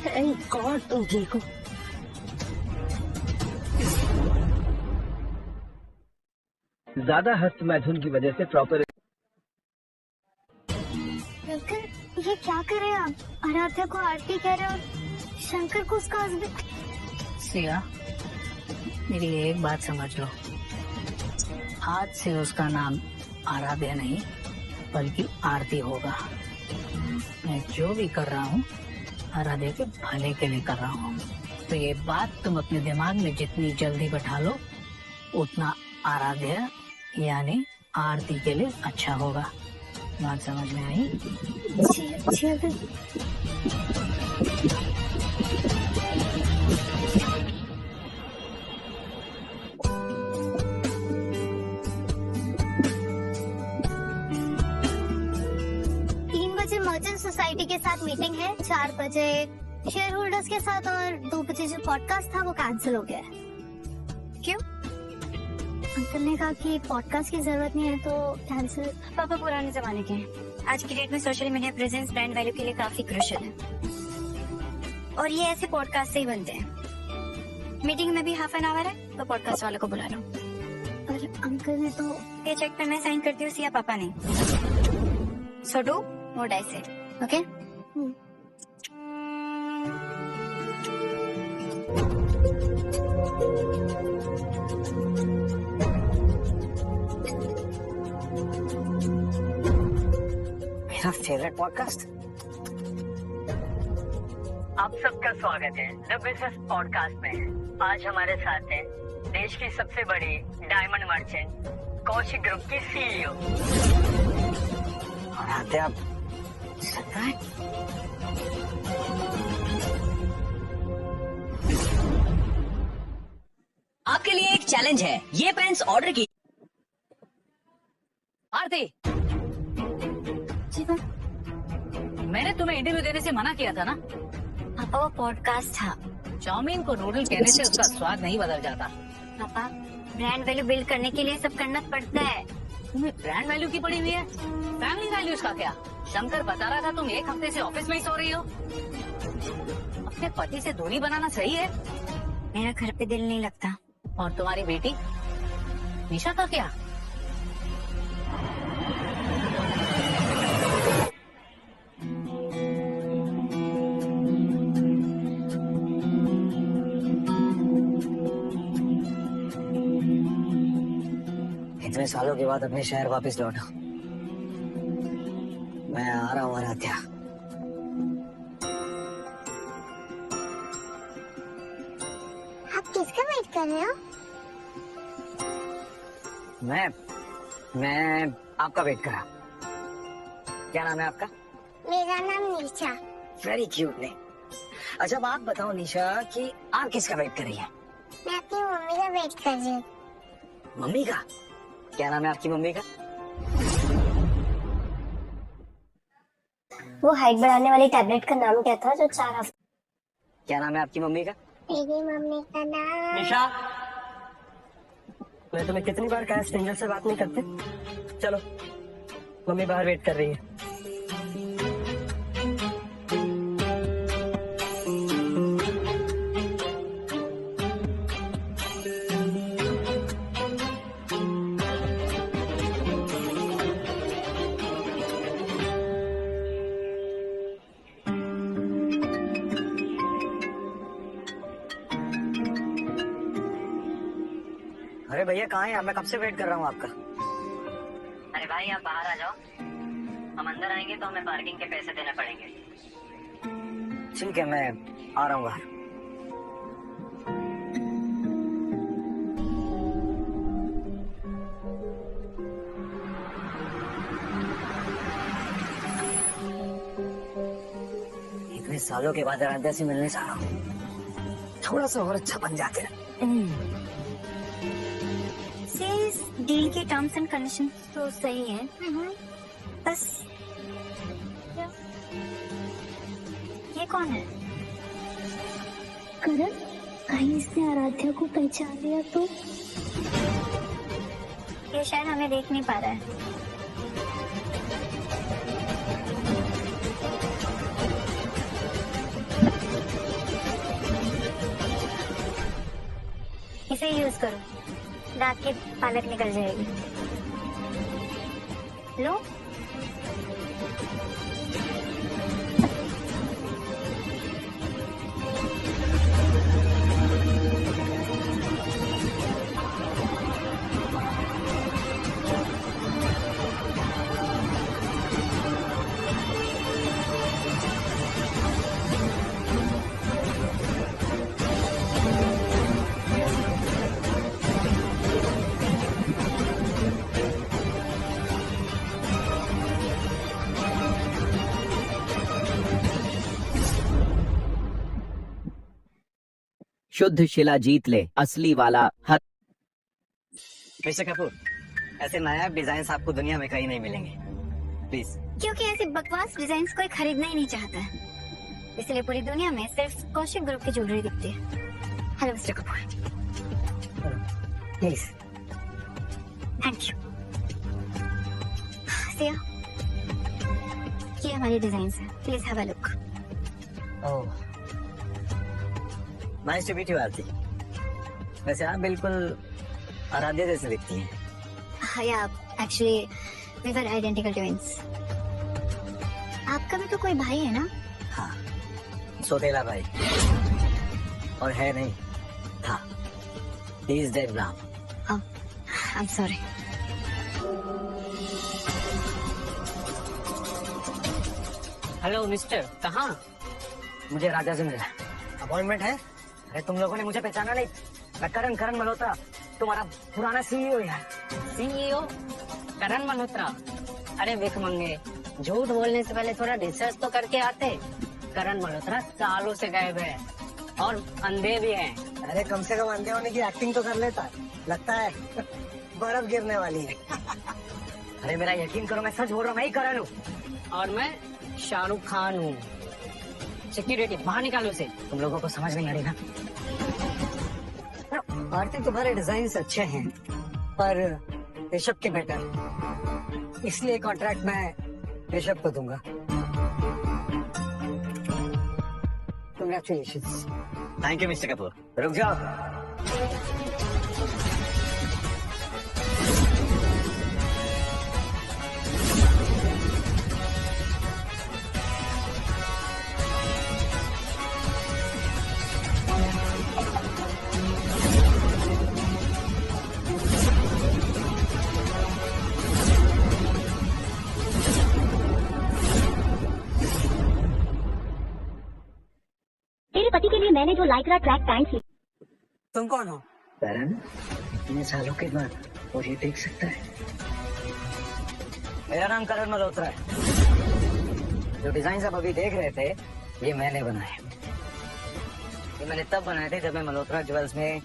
Thank God तुम ठीक हो। ज्यादा हस्त मैथुन की वजह से प्रॉपर। अंकल, ये क्या कर रहे हैं आप? आराध्या को आरती कह रहे हो और शंकर को उसका हस्बैंड। सिया, मेरी एक बात समझ लो, आज से उसका नाम आराध्या नहीं बल्कि आरती होगा। मैं जो भी कर रहा हूँ आराध्या के भले के लिए कर रहा हूँ। तो ये बात तुम अपने दिमाग में जितनी जल्दी बैठा लो उतना आराध्या यानी आरती के लिए अच्छा होगा। बात समझ में आई? जी अंकल। 3 बजे मर्चेंट सोसाइटी के साथ मीटिंग है, 4 बजे शेयर होल्डर्स के साथ और 2 बजे जो पॉडकास्ट था वो कैंसिल हो गया है। क्यों? अंकल ने कहा कि पॉडकास्ट की जरूरत नहीं है तो कैंसिल। पापा पुराने जमाने के हैं। आज की डेट में social media presence brand value के लिए काफी क्रूशियल है और ये ऐसे पॉडकास्ट से ही बनते हैं। मीटिंग में भी हाफ एन आवर है तो पॉडकास्ट वालों को बुला लो। पर अंकल ने तो ये चेक पे मैं साइन करती हूँ, सिया पापा ने। सो डू व्हाट आई से, ओके? मेरा फेवरेट पॉडकास्ट आप सबका स्वागत है द बिजनेस पॉडकास्ट में। आज हमारे साथ है देश की सबसे बड़ी डायमंड मर्चेंट कौशिक ग्रुप की सीईओ। और आते आप आपके लिए एक चैलेंज है, ये पेन्स ऑर्डर की। आरती, जी पापा, मैंने तुम्हें इंटरव्यू देने से मना किया था ना। वो पॉडकास्ट था। चाउमीन को नूडल कहने से उसका स्वाद नहीं बदल जाता। पापा, ब्रांड वैल्यू बिल्ड करने के लिए सब करना पड़ता है। तुम्हें ब्रांड वैल्यू की पड़ी हुई है, फैमिली वैल्यूज का क्या? शंकर बता रहा था तुम 1 हफ्ते से ऑफिस में ही सो रही हो। अपने पति से दूरी बनाना सही है। मेरा घर पे दिल नहीं लगता। और तुम्हारी बेटी निशा का क्या? इतने सालों के बाद अपने शहर वापस लौटा। मैं आ रहा हूँ आराध्या। आप किसका वेट कर रहे हो? मैं आपका वेट कर रहा। क्या नाम है आपका? मेरा नाम निशा। Very cute name. अच्छा अब आप बताओ निशा कि आप किसका वेट कर रही हैं? मैं अपनी मम्मी का वेट कर रही हूँ। मम्मी का? क्या नाम है आपकी मम्मी का? वो हाइट बढ़ाने वाली टैबलेट का नाम क्या था जो 4 हफ्ते? क्या नाम है आपकी मम्मी का? मेरी मम्मी का नाम निशा, मैं तुम्हें कितनी बार कहा स्ट्रेंजर से बात नहीं करते। चलो, मम्मी बाहर वेट कर रही है। अरे भैया कहाँ हैं आप? मैं कब से वेट कर रहा हूँ आपका। अरे भाई आप बाहर आ जाओ, हम अंदर आएंगे तो हमें पार्किंग के पैसे देने पड़ेंगे। ठीक है मैं आ रहा हूँ बाहर। इतने सालों के बाद आराध्या से मिलने जा रहा हूँ। थोड़ा सा और अच्छा बन जाते हैं। सेल्स डील के टर्म्स एंड कंडीशन तो सही है, बस ये कौन है? करण, कहीं इसने आराध्या को पहचान लिया तो? ये शायद हमें देख नहीं पा रहा है। इसे यूज करो, दांत की पालक निकल जाएगी। लो, शुद्ध शिला जीत ले, असली वाला हथ। मिस्टर कपूर, ऐसे नायाब डिजाइन आपको दुनिया में कहीं नहीं मिलेंगे, प्लीज। क्योंकि ऐसे बकवास डिजाइन कोई खरीदना ही नहीं चाहता है, इसलिए पूरी दुनिया में सिर्फ कौशिक ग्रुप की ज्वेलरी दिखती है। Hello mister Kapoor. Please. Thank you. Siya, ये हमारी डिजाइन है, please have a look. Oh, nice to meet you Aarti. वैसे आप बिल्कुल आराध्या जैसे दिखती हैं। या actually we were identical twins. आपका भी तो कोई भाई है ना? हाँ, सौतेला भाई। और है नहीं, था। He is dead now. Oh, I'm sorry. Hello mister, कहाँ? मुझे राजा से मिलना अपॉइंटमेंट है। अरे तुम लोगों ने मुझे पहचाना नहीं, मैं करण मल्होत्रा, तुम्हारा पुराना सीईओ यार। सीईओ करण मल्होत्रा? अरे विक मंगे, झूठ बोलने से पहले थोड़ा रिसर्च तो करके आते। करण मल्होत्रा सालों से गायब है और अंधे भी हैं। अरे कम से कम अंधे होने की एक्टिंग तो कर लेता, लगता है बर्फ गिरने वाली है। अरे मेरा यकीन करो, मैं सच बोल रहा हूँ, मैं ही करण हूँ। और मैं शाहरुख खान हूँ। सिक्योरिटी बाहर निकालो उसे। तुम लोगों को समझ नहीं आ रही ना? आरती तुम्हारे डिजाइन अच्छे हैं पर ऋषभ के बेटर, इसलिए कॉन्ट्रैक्ट मैं ऋषभ को दूंगा। Congratulations. Thank you mister Kapoor. रुक जाओ। तेरे पति के लिए मैंने जो लाइक्रा ट्रैक पैंट सी। तुम कौन हो? करण, इतने सालों के बाद और ये देख सकता है। मेरा नाम करण मल्होत्रा है। जो डिजाइन आप अभी देख रहे थे ये मैंने बनाए। ये मैंने तब बनाए थे जब मैं मल्होत्रा ज्वेल्स में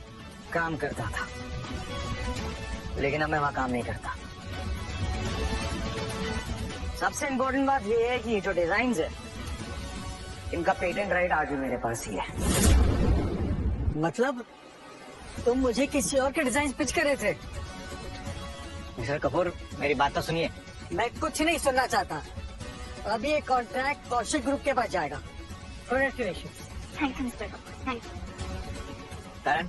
काम करता था, लेकिन अब मैं वहाँ काम नहीं करता। सबसे इम्पोर्टेंट बात ये है कि ये जो डिजाइन है इनका पेटेंट राइट आज भी मेरे पास ही है। मतलब तुम मुझे किसी और के डिजाइन पिच कर रहे थे? मिस्टर कपूर मेरी बात तो सुनिए। मैं कुछ नहीं सुनना चाहता। अभी ये कॉन्ट्रैक्ट कौशिक ग्रुप के पास जाएगा। Congratulations. Thank you mister Kapoor, thank you. Karan,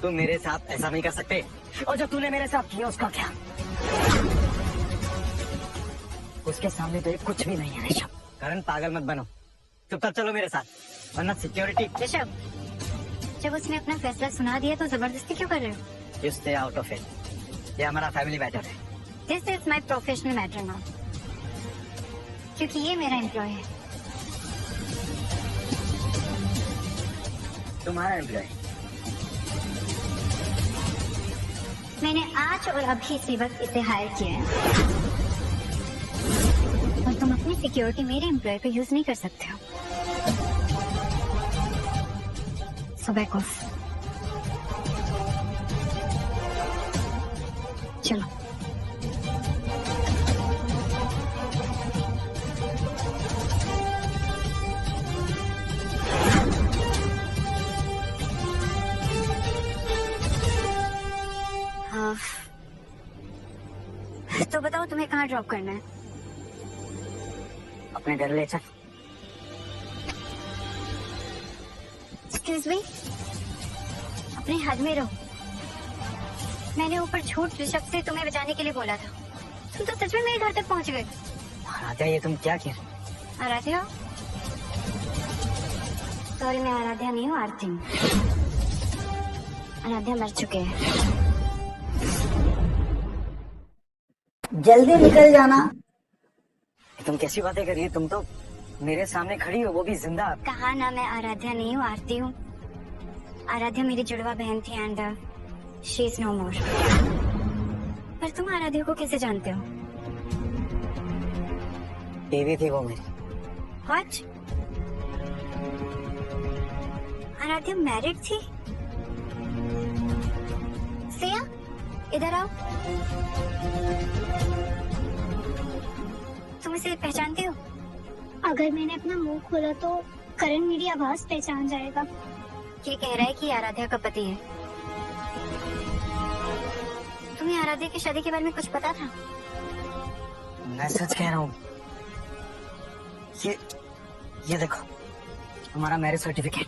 तुम मेरे साथ ऐसा नहीं कर सकते। और जो तूने मेरे साथ किया उसका क्या? उसके सामने तो ये कुछ भी नहीं है ऋषभ। करण पागल मत बनो, चुपचाप चलो मेरे साथ, वरना सिक्योरिटी। ऋषभ, जब उसने अपना फैसला सुना दिया तो जबरदस्ती क्यों कर रहे हो? You stay out of it. ये हमारा फैमिली मैटर है। This is my professional matter now, क्योंकि ये मेरा एम्प्लॉय है। तुम्हारा एम्प्लॉय? मैंने आज और अभी इसी वक्त इसे हायर किया है और तुम अपनी सिक्योरिटी मेरे एम्प्लॉय पे यूज नहीं कर सकते हो। So back of. चलो। तो बताओ तुम्हें कहाँ ड्रॉप करना है? अपने घर ले चल। एक्सक्यूज मी, अपने हद में रहो। मैंने ऊपर झूठ ऋषभ से तुम्हें बचाने के लिए बोला था, तुम तो सच में मेरे घर तक पहुंच गए। आराध्या, ये तुम क्या कह रहे? आराध्या? सॉरी, मैं आराध्या नहीं हूँ, आरती हूँ। आराध्या मर चुके हैं। जल्दी निकल जाना। तुम कैसी बातें कर रही है? तुम तो मेरे सामने खड़ी हो, वो भी जिंदा। कहा ना मैं आराध्या नहीं हूँ, आरती हूँ। आराध्या मेरी जुड़वा बहन थी एंड शी इज नो मोर। पर तुम आराध्या को कैसे जानते हो? बीवी थी वो मेरी। व्हाट? आराध्या मैरिड थी? सिया, इधर आओ। तुम इसे पहचानते हो? अगर मैंने अपना मुंह खोला तो करण मेरी आवाज पहचान जाएगा। ये कह रहा है कि आराध्या का पति है। तुम्हें आराध्या की शादी के बारे में कुछ पता था? मैं सच कह रहा हूँ। ये देखो हमारा मैरिज सर्टिफिकेट।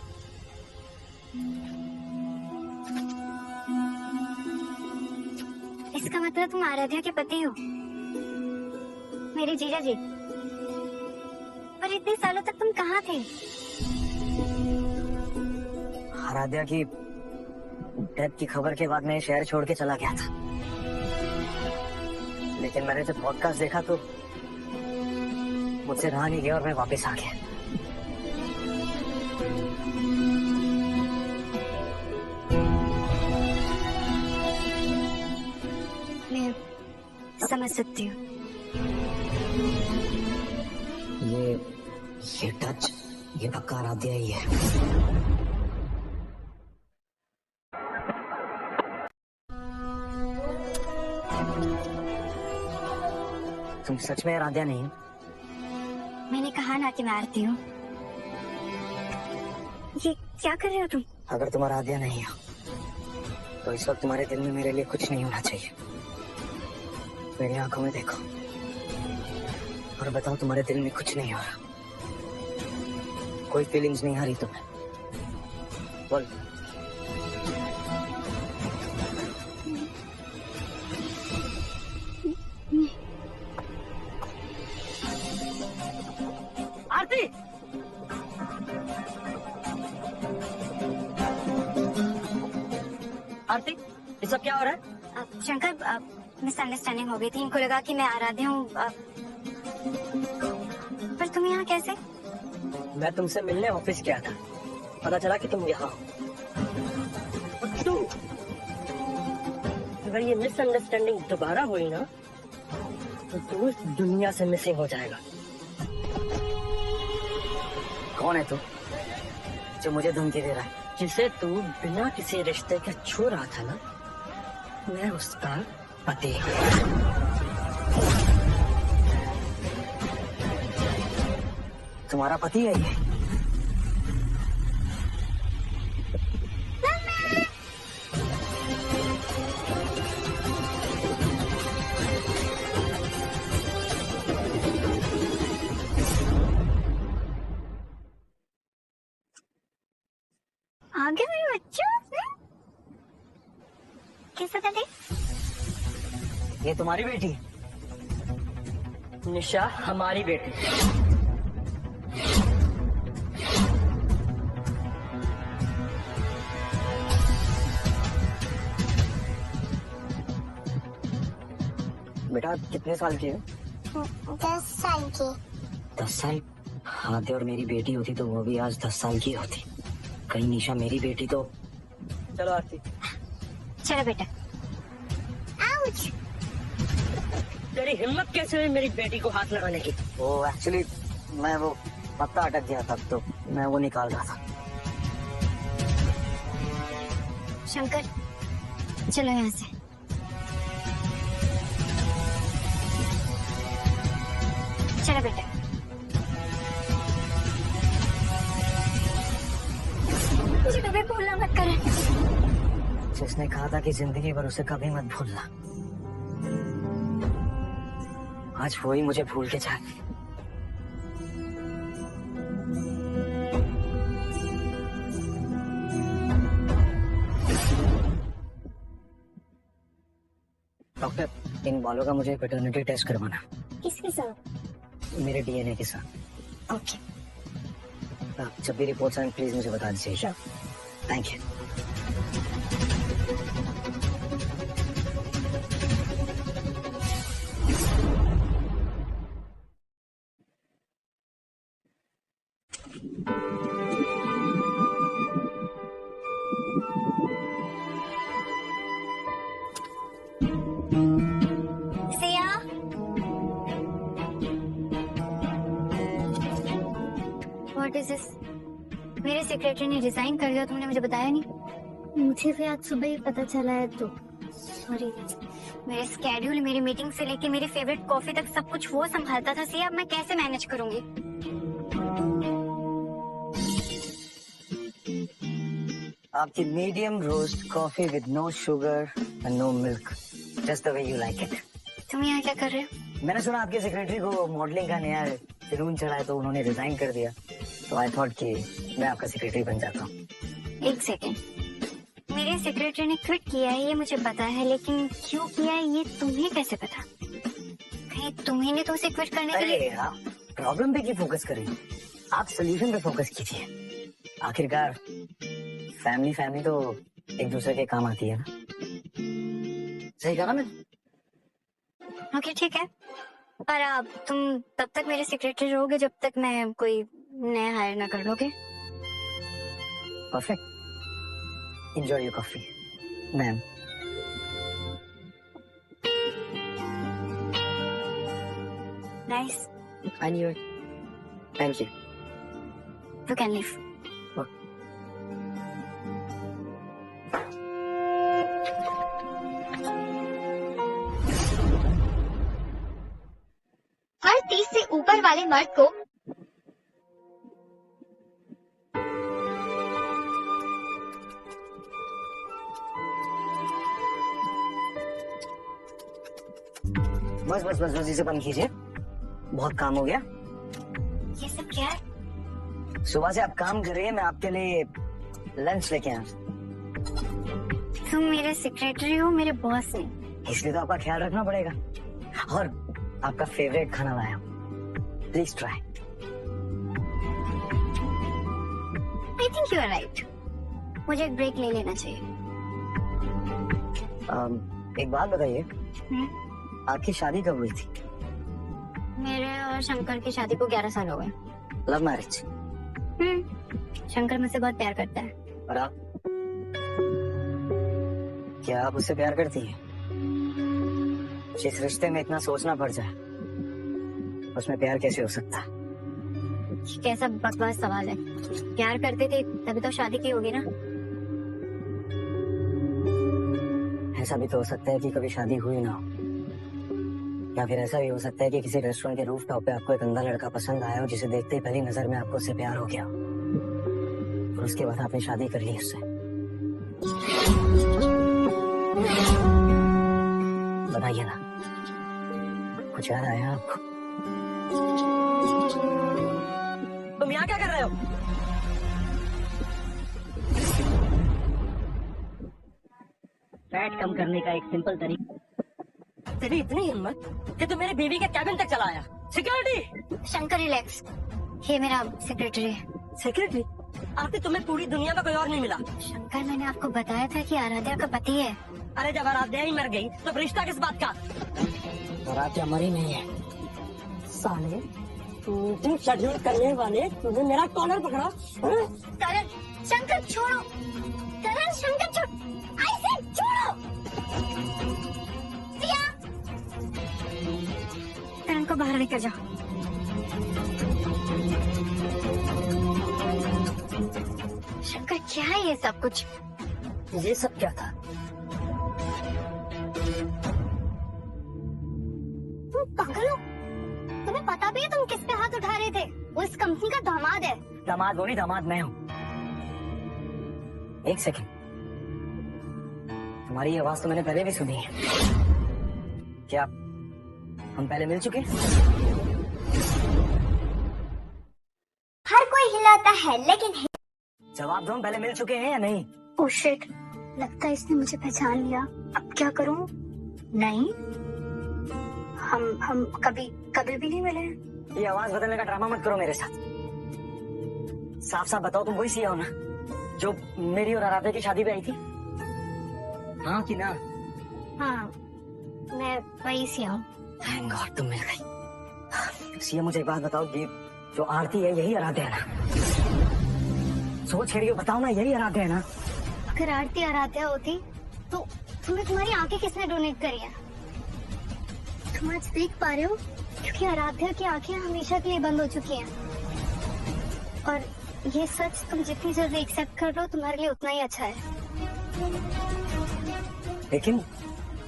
इसका मतलब तुम आराध्या के पति हो, मेरे जीजा जी। पर इतने सालों तक तुम कहाँ थे? आराध्या की डेथ की खबर के बाद मैं शहर छोड़ के चला गया था, लेकिन मैंने जब पॉडकास्ट देखा तो मुझसे रहा नहीं गया और मैं वापस आ गया। मैं समझ सकती हूँ। ये टच, ये पक्का आराध्या ही है। तुम सच में आराध्या नहीं हो? मैंने कहा ना कि मैं आरती हूँ। ये क्या कर रहे हो तुम? अगर तुम आराध्या नहीं हो तो इस वक्त तुम्हारे दिल में मेरे लिए कुछ नहीं होना चाहिए। मेरी आंखों में देखो और बताओ तुम्हारे दिल में कुछ नहीं हो रहा, कोई फीलिंग्स नहीं आ रही तुम्हें? बोल। आरती, आरती, ये सब क्या हो रहा है? शंकर, मिसअंडरस्टैंडिंग हो गई थी। इनको लगा कि मैं आराध्या हूँ। पर तुम यहाँ कैसे? मैं तुमसे मिलने ऑफिस गया था, पता चला कि तुम यहाँ हो। और तुम, अगर ये मिसअंडरस्टैंडिंग दोबारा हुई ना तो तू इस दुनिया से मिसिंग हो जाएगा। कौन है तू जो मुझे धमकी दे रहा है? जिसे तू बिना किसी रिश्ते के छू रहा था ना, मैं उसका पति हूँ। तुम्हारा पति है ये? आगे मेरे बच्चों कैसा था देख? ये तुम्हारी बेटी है? निशा हमारी बेटी। बेटा कितने साल की है? 10 साल की। 10 साल? आराध्या और मेरी बेटी होती तो वो भी आज 10 साल की होती। कहीं निशा मेरी बेटी तो। चलो आरती। चलो बेटा। आउच! तेरी हिम्मत कैसे हुई मेरी बेटी को हाथ लगाने की? वो एक्चुअली मैं वो पत्ता अटक गया था तो मैं वो निकाल रहा था। शंकर, चलो यहाँ से। चलो बेटा। मुझे कभी भूलना मत करें। जिसने कहा था कि जिंदगी भर उसे कभी मत भूलना, आज वो ही मुझे भूल के जाए। डॉक्टर, इन बालों का मुझे पैटर्निटी टेस्ट करवाना। किसके साथ? मेरे डीएनए के साथ। ओके। जब भी रिपोर्ट्स आए प्लीज मुझे बता दीजिए। Thank you. Siya, what is this? मेरे सेक्रेटरी ने रिजाइन कर दिया, तुमने मुझे बताया नहीं। मुझे भी आज सुबह ही पता चला है तो सॉरी। मेरे स्केड्यूल, मेरी मीटिंग से लेके मेरी फेवरेट कॉफी तक सब कुछ वो संभालता था। सिया, अब मैं कैसे मैनेज करूंगी? आपकी medium roast coffee with no sugar and no milk, just the way you like it. तुम यहाँ क्या कर रहे हो? मैंने सुना आपके सेक्रेटरी को मॉडलिंग का नया जुनून चढ़ा है तो उन्होंने रिजाइन कर दिया, तो आई थॉट कि मैं आपका सेक्रेटरी बन जाता हूँ। एक सेकेंड, मेरे सेक्रेटरी ने क्विट किया है ये मुझे पता है, लेकिन क्यों किया है ये तुम्हें कैसे पता? कहीं तुम्हें ने तो उसे क्विट करने के लिए? अरे आप प्रॉब्लम पे क्यों फोकस करें, आप सोल्यूशन पे फोकस कीजिए। आखिरकार फैमिली तो एक दूसरे के काम आती है ना। सही कहा ना मैंने? ओके ठीक है, पर अब तुम तब तक मेरे सेक्रेटरी रहोगे जब तक मैं कोई नया हायर ना कर लोगे। Perfect. Enjoy your coffee ma'am. Nice. I knew it. Thank you. You can leave. हर 30 से ऊपर वाले मर्द को बस बस बस बस इसे बंद कीजिए, बहुत काम हो गया। ये सब क्या है? सुबह से आप काम कर रही है, मैं आपके लिए लंच लेके आया, तुम मेरे सेक्रेटरी हो, मेरे बॉस नहीं। इसलिए तो आपका ख्याल रखना पड़ेगा। और आपका फेवरेट खाना लाया हूँ, please try. I think you are right, मुझे एक ब्रेक ले लेना चाहिए। एक बात बताइए, आपकी शादी कब हुई थी? मेरे और शंकर की शादी को 11 साल हो गए। Love marriage? शंकर मुझसे बहुत प्यार करता है। और आप? क्या आप उससे प्यार करती हैं? जिस रिश्ते में इतना सोचना पड़ जाए, उसमें प्यार कैसे हो सकता है? कैसा बकवास सवाल है। प्यार करते थे तभी तो शादी की होगी ना। ऐसा भी तो हो सकता है कि कभी शादी हुई ना हो, या फिर ऐसा भी हो सकता है कि किसी रेस्टोरेंट के रूफटॉप पे आपको एक अंधा लड़का पसंद आया हो, जिसे देखते ही पहली नजर में आपको उससे प्यार हो गया, और उसके बाद आपने शादी कर ली उससे। बताइए ना, कुछ याद आया आपको? तुम यहाँ क्या कर रहे हो? फैट कम करने का एक सिंपल तरीका। तेरी इतनी हिम्मत कि तू मेरी बीवी के कैबिन तक चला आया। सिक्योरिटी! शंकर रिलैक्स, ये मेरा सेक्रेटरी है। सेक्रेटरी? आखिर तुम्हें पूरी दुनिया में कोई और नहीं मिला। शंकर, मैंने आपको बताया था कि आराध्या का पति है। अरे जब आराध्या ही मर गई तो रिश्ता किस बात का? आराध्या मरी नहीं है। साले, मीटिंग शेड्यूल करने वाले तुमने मेरा कॉलर पकड़ा। करण, शंकर छोड़ो। करण, शंकर छोड़ो। आई सेड छोड़ो। सिया, करण को बाहर लेकर जाओ। शंकर, क्या है ये सब कुछ? ये सब क्या था? तुम पागल हो? तुम्हें पता भी है तुम किस पे हाथ उठा रहे थे? वो इस कंपनी का दामाद है। दामाद वो नहीं, दामाद मैं हूँ। एक सेकंड, तुम्हारी आवाज तो मैंने पहले भी सुनी है। क्या हम पहले मिल चुके? हर कोई हिलाता है, लेकिन जवाब दो, हम पहले मिल चुके हैं या नहीं? ओह शिट, लगता है इसने मुझे पहचान लिया। अब क्या करूं? नहीं, हम कभी भी नहीं मिले हैं। ये आवाज बदलने का ड्रामा मत करो मेरे साथ। साफ साफ बताओ, तुम वही सिया हो ना जो मेरी और आराध्या की शादी पे आई थी? हाँ कि ना? हाँ, मैं वही सिया हूँ। थैंक गॉड तुम मिल गई। सिया, मुझे एक बात बताओ, ये जो आरती है यही आराध्या है ना? सोच के रही हो, बताओ ना, यही आराध्या है ना? अगर आरती आराध्या होती तो तुम्हें तुम्हारी आंखें किसने डोनेट करी है? तुम आज देख पा रहे हो क्योंकि आराध्या की आंखें हमेशा के लिए बंद हो चुकी हैं। और ये सच तुम जितनी जल्दी एक्सेप्ट कर लो, तुम्हारे लिए उतना ही अच्छा है। लेकिन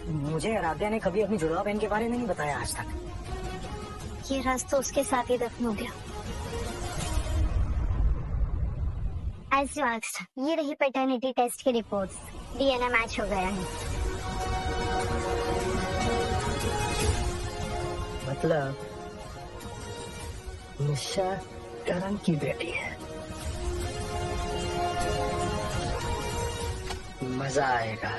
मुझे आराध्या ने कभी अपनी जुड़वा बहन के बारे में नहीं बताया आज तक। ये राज तो उसके साथ ही दफन हो गया। As you asked, ये रही पैटर्निटी टेस्ट की रिपोर्ट्स। डीएनए मैच हो गया है। मतलब निशा करण की बेटी है। मजा आएगा।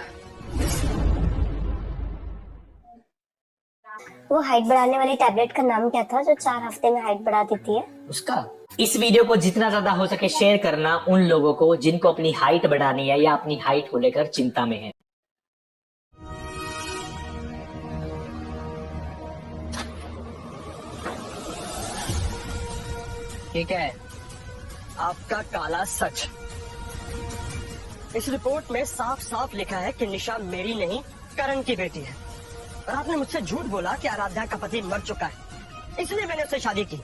वो हाइट बढ़ाने वाली टैबलेट का नाम क्या था जो 4 हफ्ते में हाइट बढ़ा देती है? उसका इस वीडियो को जितना ज्यादा हो सके शेयर करना उन लोगों को जिनको अपनी हाइट बढ़ानी है या अपनी हाइट को लेकर चिंता में है। ठीक है, आपका काला सच। इस रिपोर्ट में साफ साफ लिखा है कि निशा मेरी नहीं करण की बेटी है, और आपने मुझसे झूठ बोला कि आराध्या का पति मर चुका है, इसलिए मैंने उससे शादी की।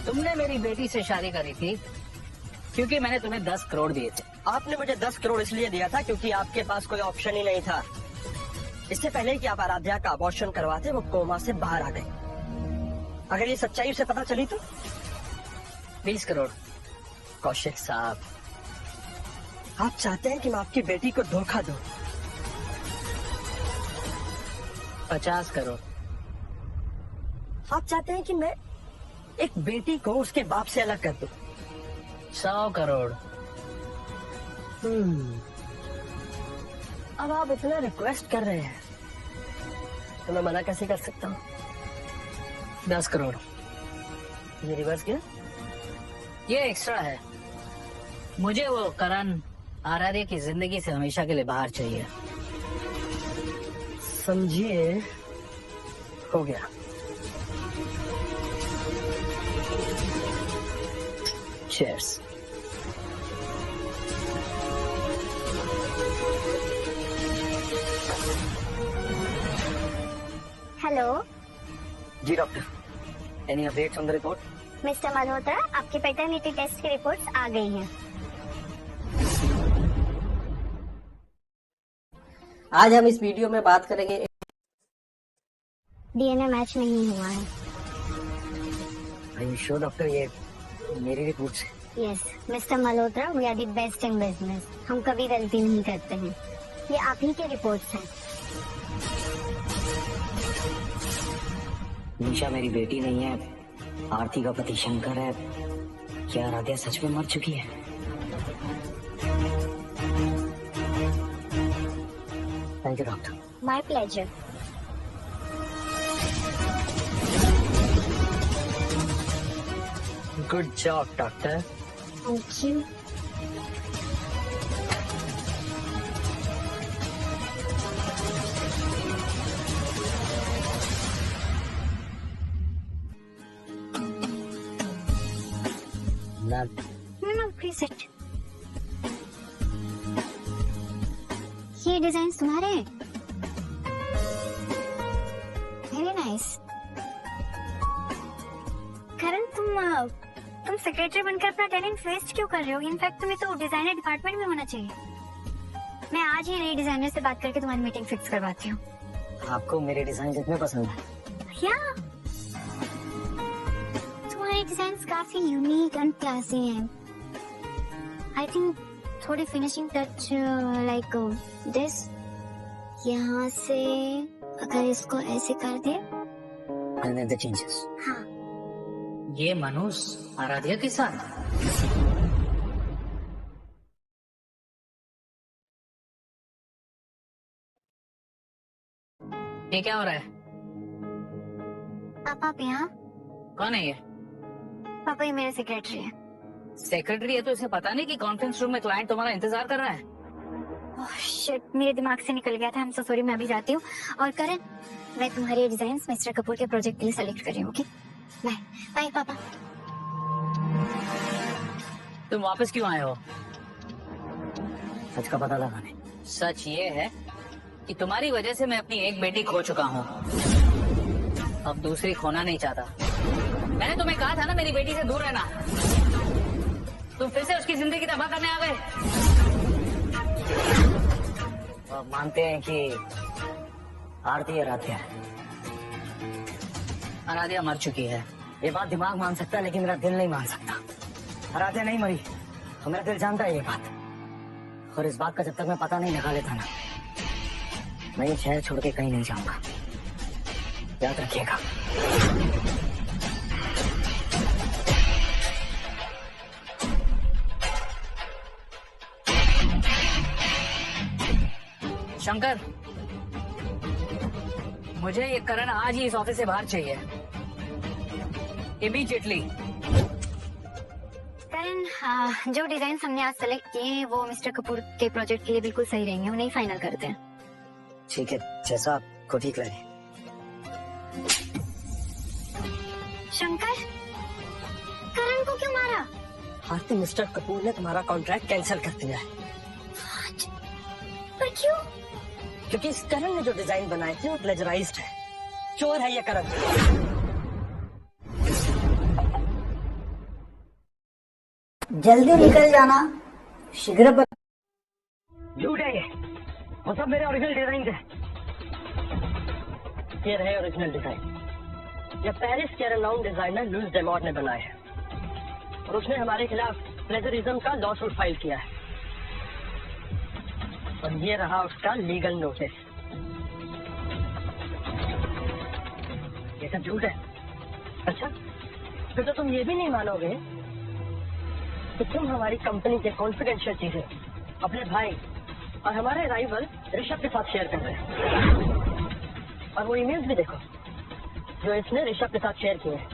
तुमने मेरी बेटी से शादी करी थी क्योंकि मैंने तुम्हें 10 करोड़ दिए थे। आपने मुझे 10 करोड़ इसलिए दिया था क्योंकि आपके पास कोई ऑप्शन ही नहीं था। इससे पहले कि आप आराध्या का अबॉर्शन करवाते वो कोमा से बाहर आ गई। अगर ये सच्चाई उसे पता चली तो 20 करोड़। कौशिक साहब, आप चाहते हैं कि मैं आपकी बेटी को धोखा दूं? 50 करोड़। आप चाहते हैं कि मैं एक बेटी को उसके बाप से अलग कर दूं? 100 करोड़। अब आप इतना रिक्वेस्ट कर रहे हैं तो मैं मना कैसे कर सकता हूँ? 10 करोड़। ये रिवर्स किया? ये एक्स्ट्रा है। मुझे वो करण आराध्या की जिंदगी से हमेशा के लिए बाहर चाहिए। समझिए, हो गया। Cheers. Hello ji doctor, any updates on the report? Mister Malhotra, आपकी पैटर्निटी टेस्ट की रिपोर्ट्स आ गई हैं। आज हम इस वीडियो में बात करेंगे डीएनए मैच नहीं हुआ है। आई एम श्योर डॉक्टर, ये मेरी रिपोर्ट है। Yes mister Malhotra, we are the best in business. हम कभी गलती नहीं करते हैं। ये आप ही के रिपोर्ट्स हैं। निशा मेरी बेटी नहीं है, आरती का पति शंकर है। क्या आराध्या सच में मर चुकी है? Thank you doctor. My pleasure. Good job doctor. Thank you. No, please sit. ये डिजाइन तुम्हारे हैं? Very nice. करण, तुम सेक्रेटरी बनकर अपना टैलेंट वेस्ट क्यों कर रहे हो? इनफैक्ट तुम्हें तो डिजाइनर डिपार्टमेंट में होना चाहिए। मैं आज ही नई डिजाइनर से बात करके तुम्हारी मीटिंग फिक्स करवाती हूँ। आपको मेरे डिजाइन कितने पसंद है? क्या तुम्हारे डिजाइन काफी यूनिक एंड क्लासी हैं। आई थिंक थोड़ी फिनिशिंग टच लाइक दिस, यहाँ से अगर इसको ऐसे कर दे। And the changes. हाँ, ये मनुष आराध्या के साथ। ये क्या हो रहा है? पापा आप यहाँ? कौन है ये? पापा ये मेरे सेक्रेटरी है। सेक्रेटरी है तो इसे पता नहीं कि कॉन्फ्रेंस रूम में क्लाइंट तुम्हारा इंतजार कर रहा है? ओह शिट, मेरे दिमाग से निकल गया था। I'm so sorry, मैं अभी जाती हूँ। और करण, मैं तुम्हारे डिजाइन मिस्टर कपूर के प्रोजेक्ट के लिए सेलेक्ट कर रही हूँ। Okay bye. बाय पापा। तुम वापस क्यों आए हो? सच का पता लगाने। सच ये है कि तुम्हारी वजह से मैं अपनी एक बेटी खो चुका हूँ, अब दूसरी खोना नहीं चाहता। मैंने तुम्हें कहा था ना मेरी बेटी से दूर रहना। तुम फिर से उसकी जिंदगी तबाह करने आ गए। आप मानते हैं कि आरती आराध्या है? आराध्या मर चुकी है। ये बात दिमाग मान सकता है लेकिन मेरा दिल नहीं मान सकता। आराध्या नहीं मरी तो मेरा दिल जानता है ये बात, और इस बात का जब तक मैं पता नहीं लगा लेता ना, मैं ये शहर छोड़ के कहीं नहीं जाऊंगा। याद रखिएगा। शंकर, मुझे ये करण आज ही इस ऑफिस से बाहर चाहिए, इमीडिएटली। करण, जो डिजाइन हमने आज सेलेक्ट किए हैं वो मिस्टर कपूर के प्रोजेक्ट के लिए बिल्कुल सही रहेंगे। उन्हें ही फाइनल करते हैं। ठीक है, जैसा आपको ठीक लगे। शंकर, करण को क्यों मारा? आरती, मिस्टर कपूर ने तुम्हारा कॉन्ट्रैक्ट कैंसिल कर दिया है। पर क्यों? क्योंकि इस करण ने जो डिजाइन बनाए थे वो प्लेजराइज्ड है। चोर है ये करण। जल्दी निकल जाना, शीघ्र झूठ है ये, वो सब मेरे ओरिजिनल डिजाइन थे। ये रहे ओरिजिनल डिजाइन। ये पेरिस के रेनाउंड डिजाइनर लुइस डेमॉट ने बनाए हैं और उसने हमारे खिलाफ प्लेजरिज्म का लॉसूट फाइल किया है। और ये रहा उसका लीगल नोटिस। ये सब झूठ है। अच्छा, फिर तो तुम ये भी नहीं मानोगे कि तुम हमारी कंपनी के कॉन्फिडेंशियल चीजें अपने भाई और हमारे राइवल ऋषभ के साथ शेयर कर रहे हैं। और वो ईमेल्स भी देखो जो इसने ऋषभ के साथ शेयर किए हैं।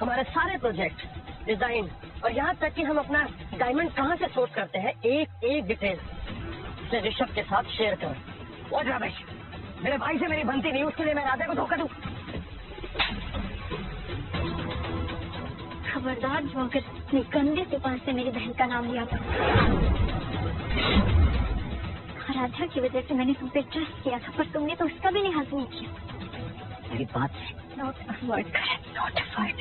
हमारे सारे प्रोजेक्ट, डिजाइन और यहाँ तक कि हम अपना डायमंड कहाँ से सोर्स करते हैं, एक एक डिटेल से ऋषभ के साथ शेयर करें। वो रमेश, मेरे भाई से मेरी बनती नहीं, उसके लिए मैं राधे को धोखा दूं? खबरदार जो अगर इतने गंदे जुबान से मेरी बहन का नाम लिया था। आराध्या की वजह से मैंने तुम पे ट्रस्ट किया था, पर तुमने तो उसका भी लिहाज नहीं किया। मेरी बात not a word correct, not a word.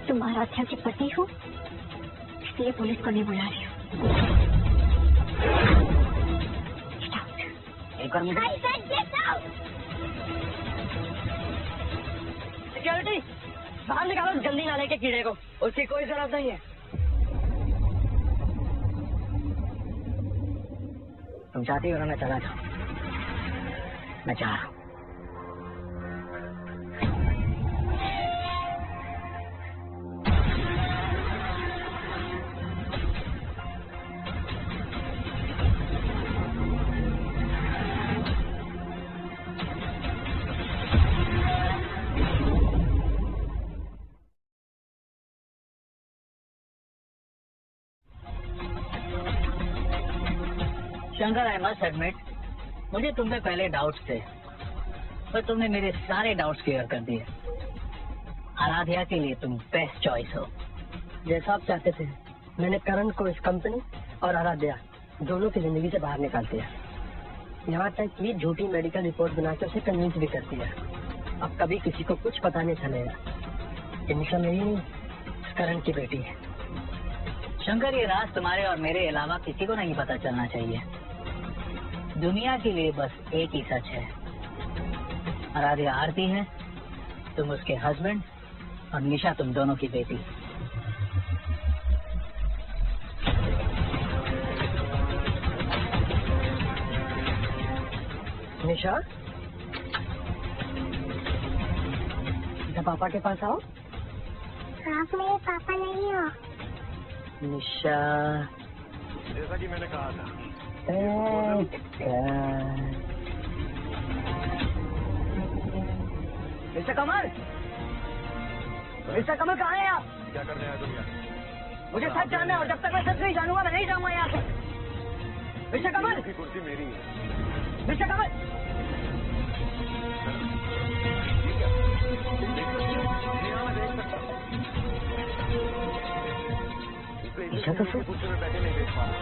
तुम आराध्या के पति हो, इसलिए पुलिस को नहीं बुला रही हो। एक बार मुझे सिक्योरिटी बाहर निकालो उस गंदी नाले के कीड़े को, उसकी कोई जरूरत नहीं है। तुम चाहती हो ना मैं चला जाऊं? मैं चाह रहा हूं। शंकर, आई मस्ट एडमिट, मुझे तुम पे पहले डाउट्स थे, पर तुमने मेरे सारे डाउट्स क्लियर कर दिए। आराध्या के लिए तुम बेस्ट चॉइस हो। जैसा आप चाहते थे, मैंने करण को इस कंपनी और आराध्या दोनों की जिंदगी से बाहर निकाल दिया। यहाँ तक कि झूठी मेडिकल रिपोर्ट बनाकर उसे कन्विंस भी कर दिया। अब कभी किसी को कुछ पता नहीं चलेगा कि निशा मेरी नहीं, करण की बेटी है। शंकर, ये राज तुम्हारे और मेरे अलावा किसी को नहीं पता चलना चाहिए। दुनिया के लिए बस एक ही सच है, आराध्या आरती है, तुम उसके हस्बैंड, और निशा तुम दोनों की बेटी। निशा, पापा के पास आओ। आप मेरे पापा नहीं हो। निशा, जैसा कि मैंने कहा था, मिस्टर कमल, मिस्टर कमल कहाँ हैं आप? क्या करने आए तुम यहाँ? मुझे सच जानना है और जब तक मैं सच नहीं जानूंगा मैं नहीं जाऊंगा यहाँ से। मिस्टर कमल, की कुर्सी मेरी है। मिस्टर कमल, निशा तो कुर्सी में बैठे नहीं देख पा रहा।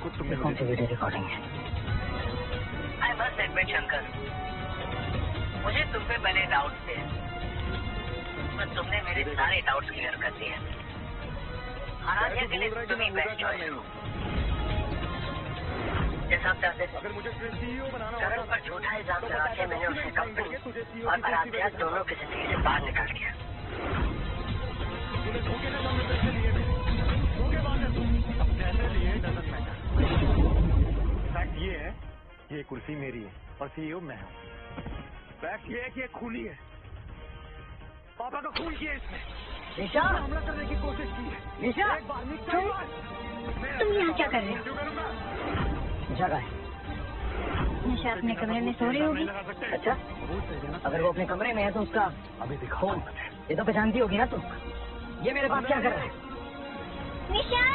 कुछ तुमने कौन सी वीडियो रिकॉर्डिंग है? आई मस्ट एडमिट शंकर, मुझे तुम पे पहले डाउट थे, पर तुमने मेरे सारे डाउट्स क्लियर कर दिए। आराध्या के लिए तुम ही बेस्ट चॉइस हो। जैसा आप चाहते थे, अगर मुझे सीईओ बनाना करण पर झूठा इल्जाम लगा के मैंने उसकी कंपनी और आराध्या दोनों की जिंदगी से बाहर निकाल दिया। फैक्ट ये है, ये कुर्सी मेरी है और सीईओ मैं हूँ। फैक्ट ये है कि ये खूनी है, पापा का खून किया इसने। निशा, हमला करने की कोशिश की है। निशा, एक बार तुम यहाँ क्या कर रहे हो? निशा का है। निशा अपने कमरे में सो रही होगी। अच्छा, अगर वो अपने कमरे में है तो उसका अभी दिखा फोन ये तो पहचानती होगी ना तुम। ये मेरे पास क्या कर रहा है? निशा,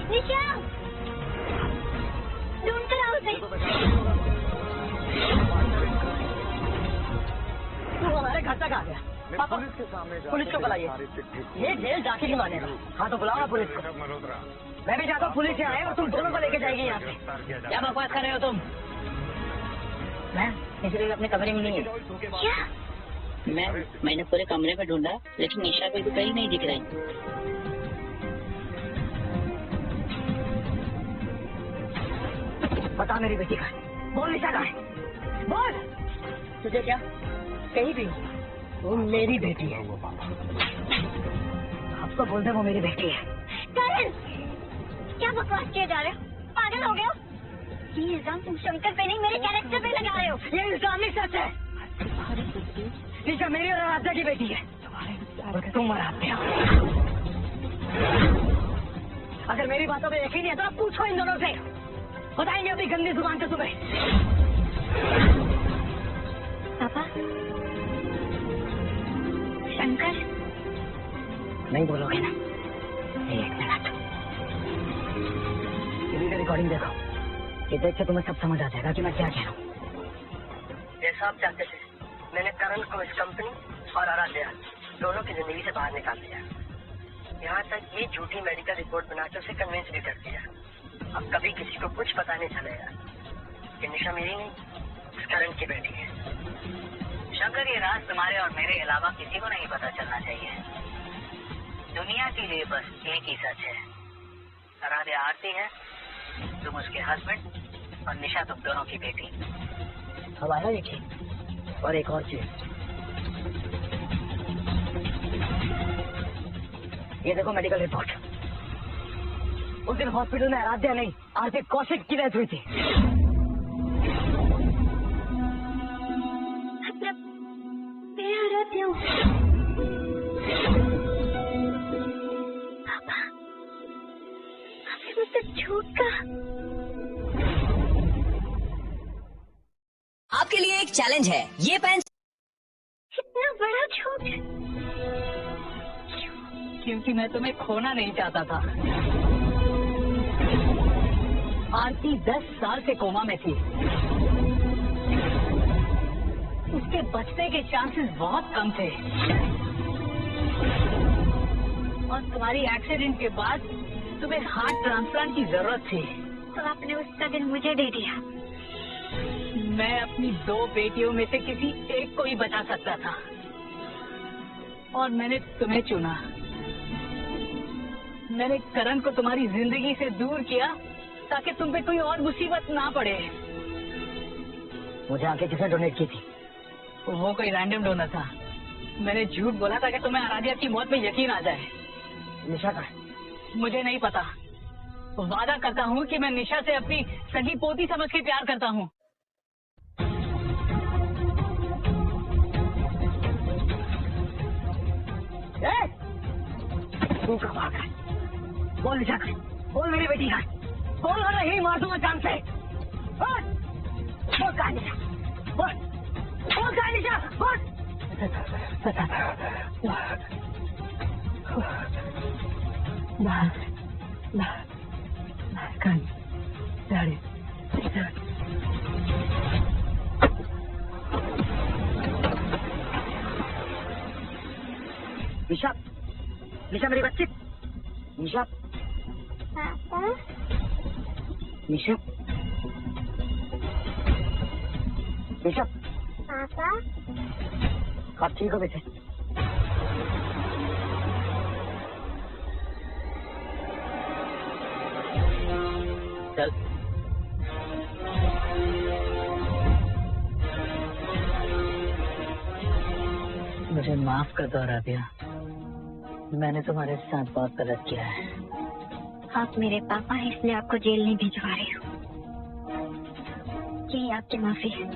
निशा, ढूंढ कर आओ उसे। तू हमारे घर तक आ गया मैं पापा, पुलिस के सामने जाकर पुलिस को बुलाइए। सारी चिट्ठी ये जेल जाके नहीं मानेगा। हाँ तो बुलाओ ना पुलिस को। मल्होत्रा मैं भी चाहता हूँ पुलिस यहाँ आए और तुम दोनों को लेके जाएगी यहाँ से। गिरफ्तार किया क्या जाए। बकवास कर रहे हो तुम? मैं इसलिए अपने कमरे में नहीं है। क्या? मैंने पूरे कमरे में ढूंढा लेकिन निशा को कहीं नहीं दिख रही। बता मेरी बेटी का। बोल निशा का है। बोल। तुझे क्या कहीं भी हो वो मेरी बेटी है। अब तो बोल दे वो मेरी बेटी है। करण, क्या बकवास किए जा रहे हो? पागल हो गए हो? ये इल्जाम तुम शंकर पे नहीं मेरे कैरेक्टर पे लगा रहे हो। ये इल्जाम नहीं सच है। निशा मेरी और आराध्या की बेटी है और तुम आराध्या। अगर मेरी बातों पे यकीन नहीं है तो आप पूछो इन दोनों से। बताएंगे अपनी गंदी जुबान से तुम्हें। पापा, शंकर नहीं बोलोगे ना? एक मिनट। टीवी का रिकॉर्डिंग देखो। ये देख के तुम्हें सब समझ आ जाएगा कि मैं क्या कह रहा हूँ। जैसा आप चाहते थे मैंने करण को इस कंपनी और आराध्या दोनों की जिंदगी से बाहर निकाल दिया। यहाँ तक ये झूठी मेडिकल रिपोर्ट बनाकर उसे कन्विंस भी कर दिया। अब कभी किसी को कुछ पता नहीं चलेगा कि निशा मेरी नहीं इस करण की बेटी है। शंकर, ये राज तुम्हारे और मेरे अलावा किसी को नहीं पता चलना चाहिए। दुनिया के लिए बस एक ही सच है। आराध्या आरती है, तुम उसके हस्बैंड, और निशा तुम दोनों की बेटी। हमारा देखिए। और एक और चीज, ये देखो मेडिकल रिपोर्ट। उस दिन हॉस्पिटल में आराध्या नहीं आरती कौशिक की डेथ हुई थी। मतलब मैं आराध्या हूँ। पापा, आपने मुझसे झूठ कहा। आपके लिए एक चैलेंज है। ये पेन इतना बड़ा झूठ। क्योंकि मैं तुम्हें खोना नहीं चाहता था। आरती 10 साल से कोमा में थी। उसके बचने के चांसेस बहुत कम थे। और तुम्हारी एक्सीडेंट के बाद तुम्हें हार्ट ट्रांसप्लांट की जरूरत थी। तो आपने उसका दिन मुझे दे दिया। मैं अपनी 2 बेटियों में से किसी एक को ही बचा सकता था और मैंने तुम्हें चुना। मैंने करण को तुम्हारी जिंदगी से दूर किया ताकि तुम पे कोई और मुसीबत ना पड़े। मुझे आंखें किसने डोनेट की थी? वो कोई रैंडम डोनर था। मैंने झूठ बोला था कि तुम्हें आराध्या की मौत में यकीन आ जाए। निशा का? मुझे नहीं पता। वादा करता हूँ कि मैं निशा से अपनी सगी पोती समझ के प्यार करता हूँ। तू कब आ गया? बोल निशा का, बोल मेरी बेटी का, बोल और यही मार दूंगा जान से। बोल कहा निशा, बोल कहा निशा, बोल। निशा, निशा मेरी बच्ची, निशा, पापा, निशा, निशा, पापा, आप ठीक हो बेटे? चल। मुझे माफ कर दो आराध्या। मैंने तुम्हारे साथ बहुत गलत किया है। आप मेरे पापा हैं इसलिए आपको जेल नहीं भिजवा रही हूँ। यही आपकी माफी है।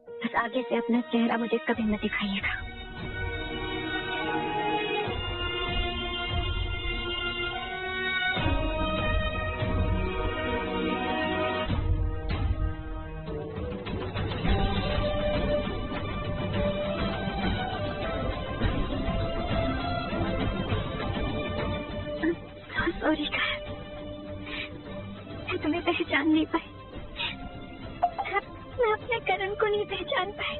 बस आगे से अपना चेहरा मुझे कभी मत दिखाइएगा। सॉरी करण, मैं तुम्हें पहचान नहीं पाई। मैं अपने करण को नहीं पहचान पाई।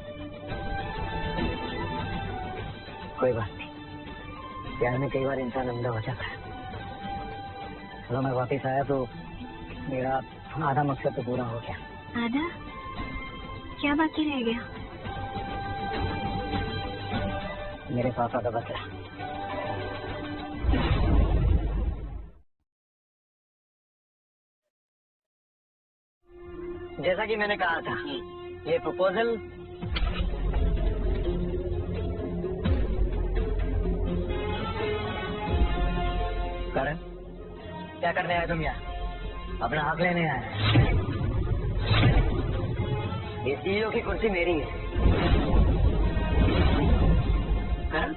कोई बात नहीं, प्यार में कई बार इंसान अंधा हो जाता है। चलो मैं वापस आया तो मेरा आधा मकसद तो पूरा हो गया। आधा? क्या बाकी रह गया? मेरे पापा का बदला। जैसा कि मैंने कहा था, ये प्रपोजल करण, क्या करने आए तुम यहाँ? अपना हक लेने आए। ये सीईओ की कुर्सी मेरी है। करण,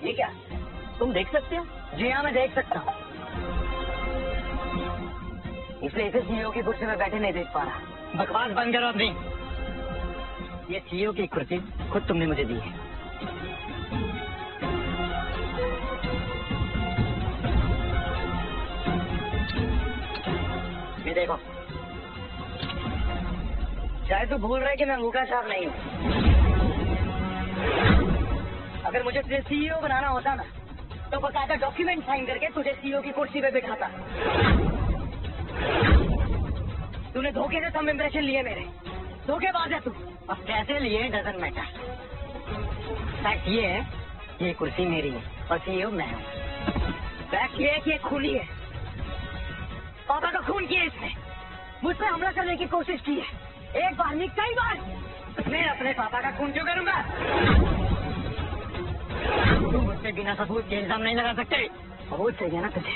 ये क्या तुम देख सकते हो? जी हाँ, मैं देख सकता हूँ, इसलिए इसे सीईओ की कुर्सी में बैठे नहीं देख पा रहा। बकवास बंद करो अपनी। ये सीईओ की कुर्सी खुद तुमने मुझे दी है। ये देखो, शायद तू भूल रहा है कि मैं मुका साहब नहीं हूँ। अगर मुझे तुझे सीईओ बनाना होता ना, तो बकायदा डॉक्यूमेंट साइन करके तुझे सीईओ की कुर्सी पे बिठाता। तूने धोखे से सब इंप्रेशन लिए मेरे। धोखेबाज है तू। अब कैसे लिए डजंट मैटर। फैक्ट ये है कि ये कुर्सी मेरी है और सीईओ मैं हूँ। फैक्ट ये है कि ये खूनी है। पापा का खून किया इसने। मुझ पे हमला करने की कोशिश की है, एक बार नहीं कई बार। मैं अपने पापा का खून क्यों करूंगा? तुम मुझसे बिना सबूत के इल्जाम नहीं लगा सकते। सबूत चाहिए ना तुझे?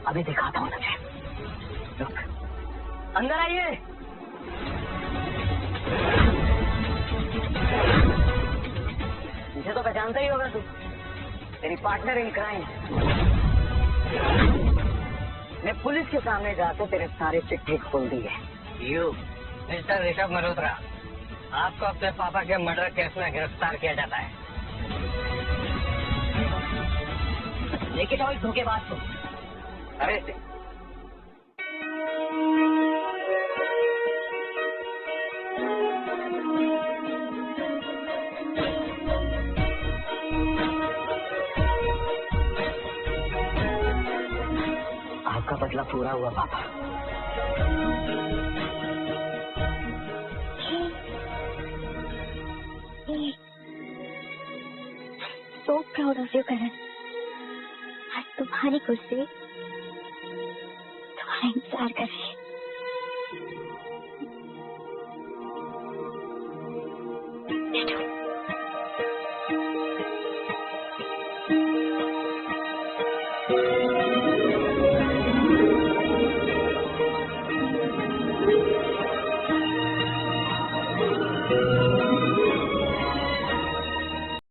अभी दिखाता हूँ तुझे। रुक, अंदर आइए। मुझे तो पहचानता ही होगा तू, तेरी पार्टनर इन क्राइम। मैं पुलिस के सामने जाकर तेरे सारे चिट्ठी खोल दी है। यू मिस्टर ऋषभ मल्होत्रा, आपको अपने पापा के मर्डर केस में गिरफ्तार किया जाता है। लेके जाओ इस धोखेबाज को। अरे आपका बदला पूरा हुआ पापा। So proud of you, करण। आज तुम्हारी कुर्सी तुम्हारा इंतजार कर रही है। बैठो।